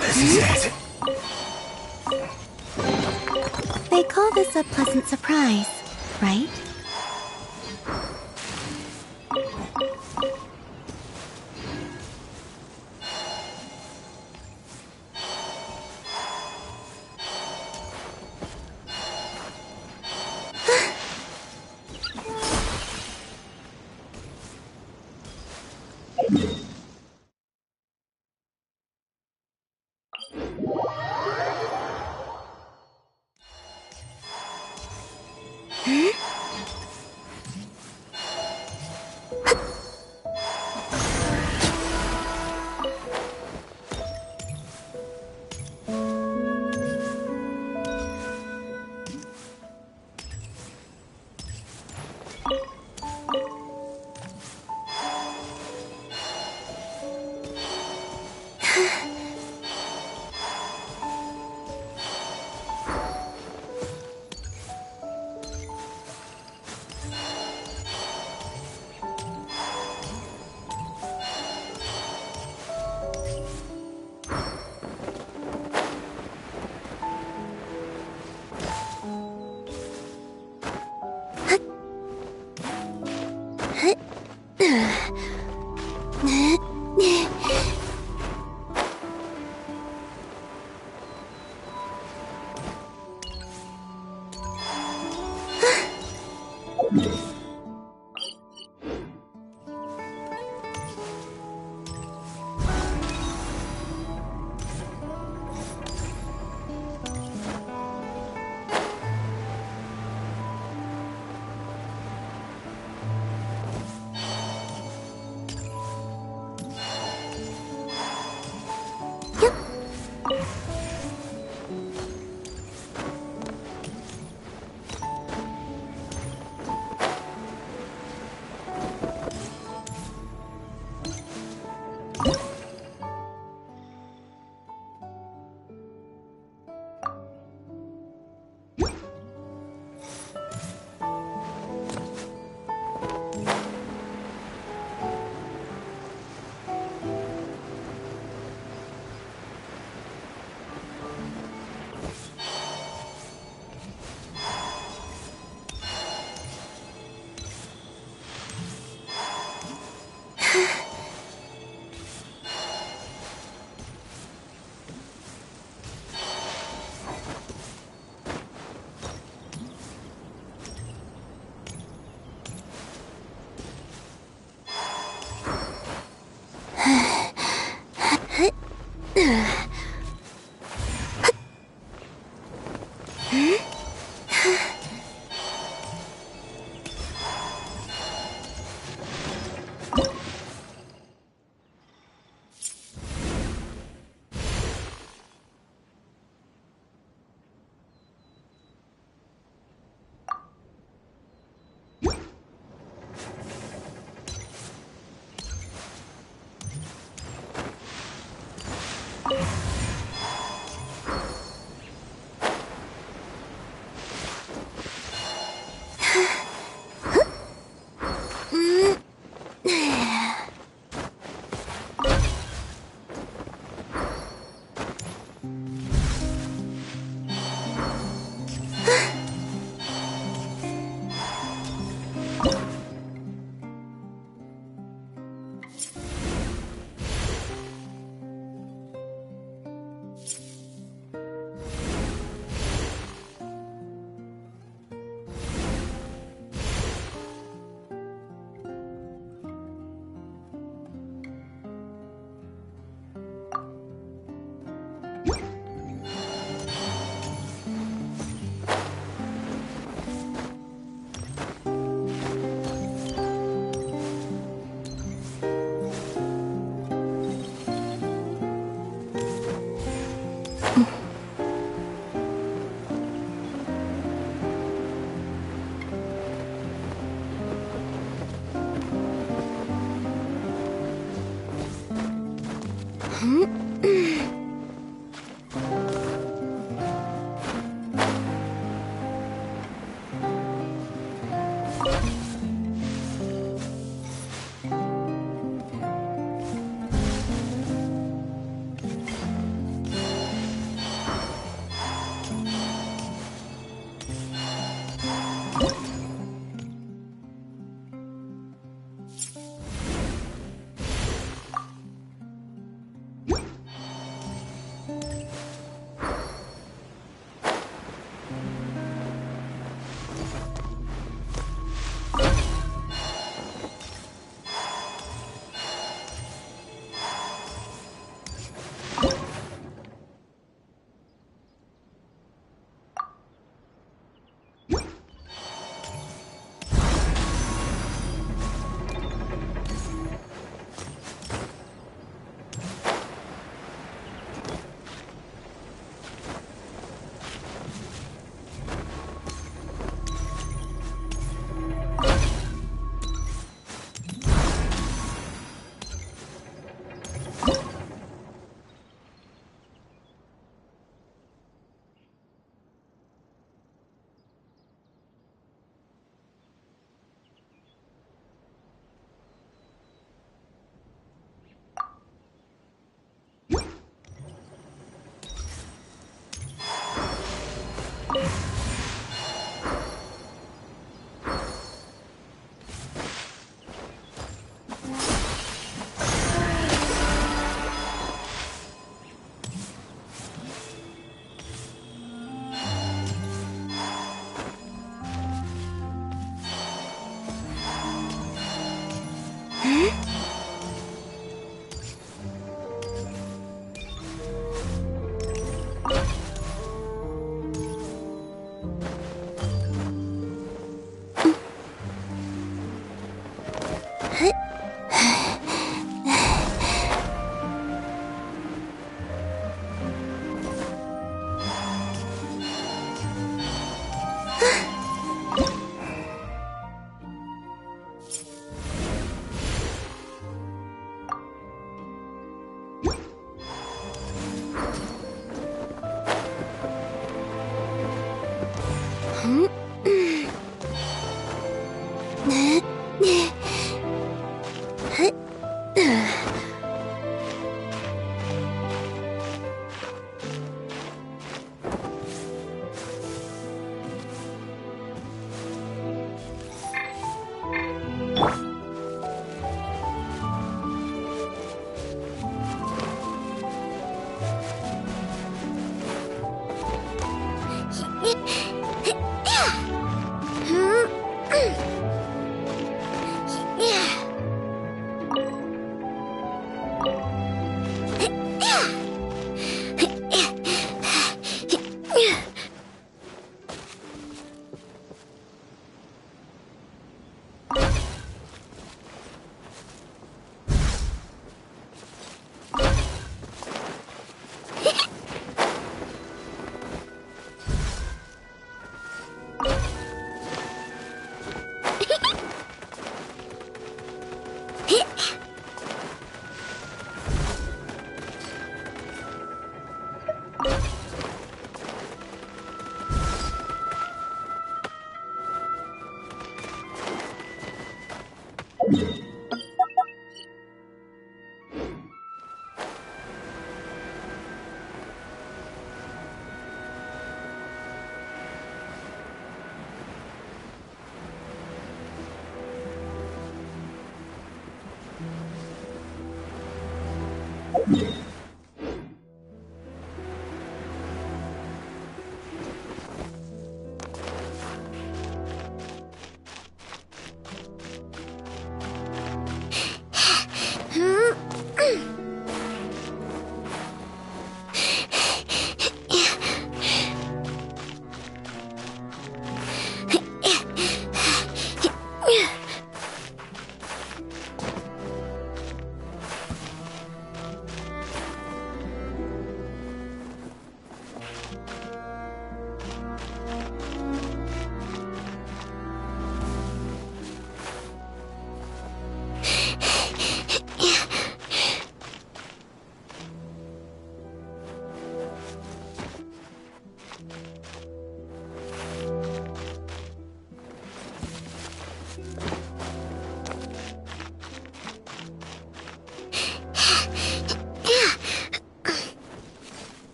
This is it. They call this a pleasant surprise, right?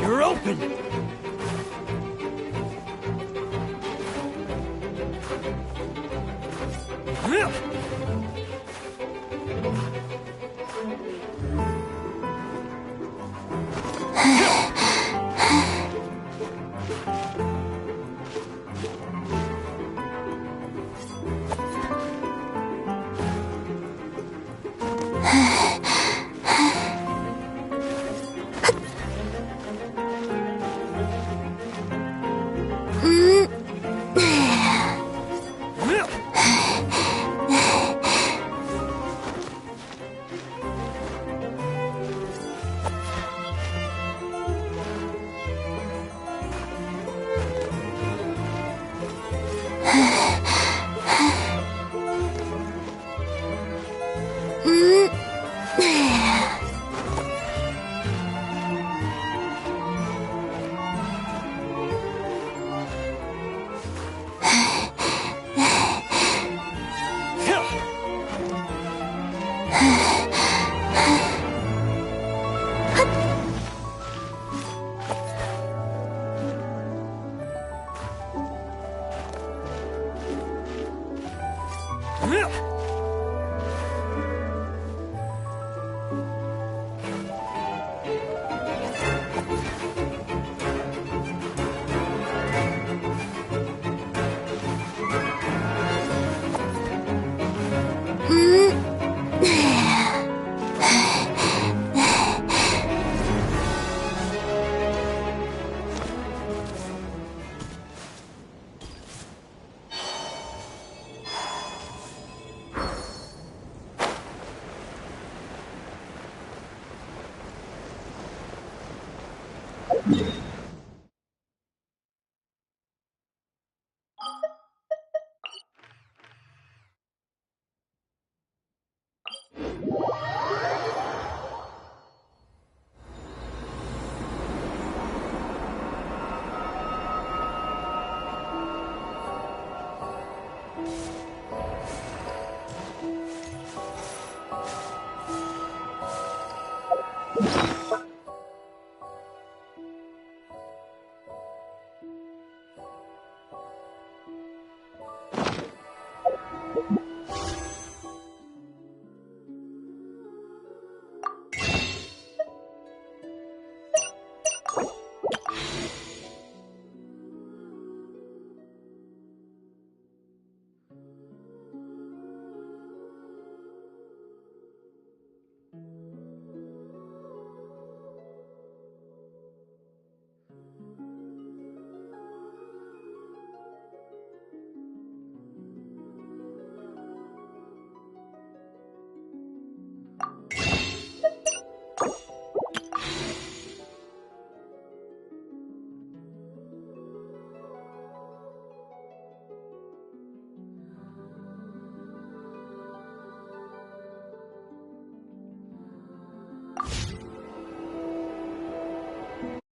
You're open!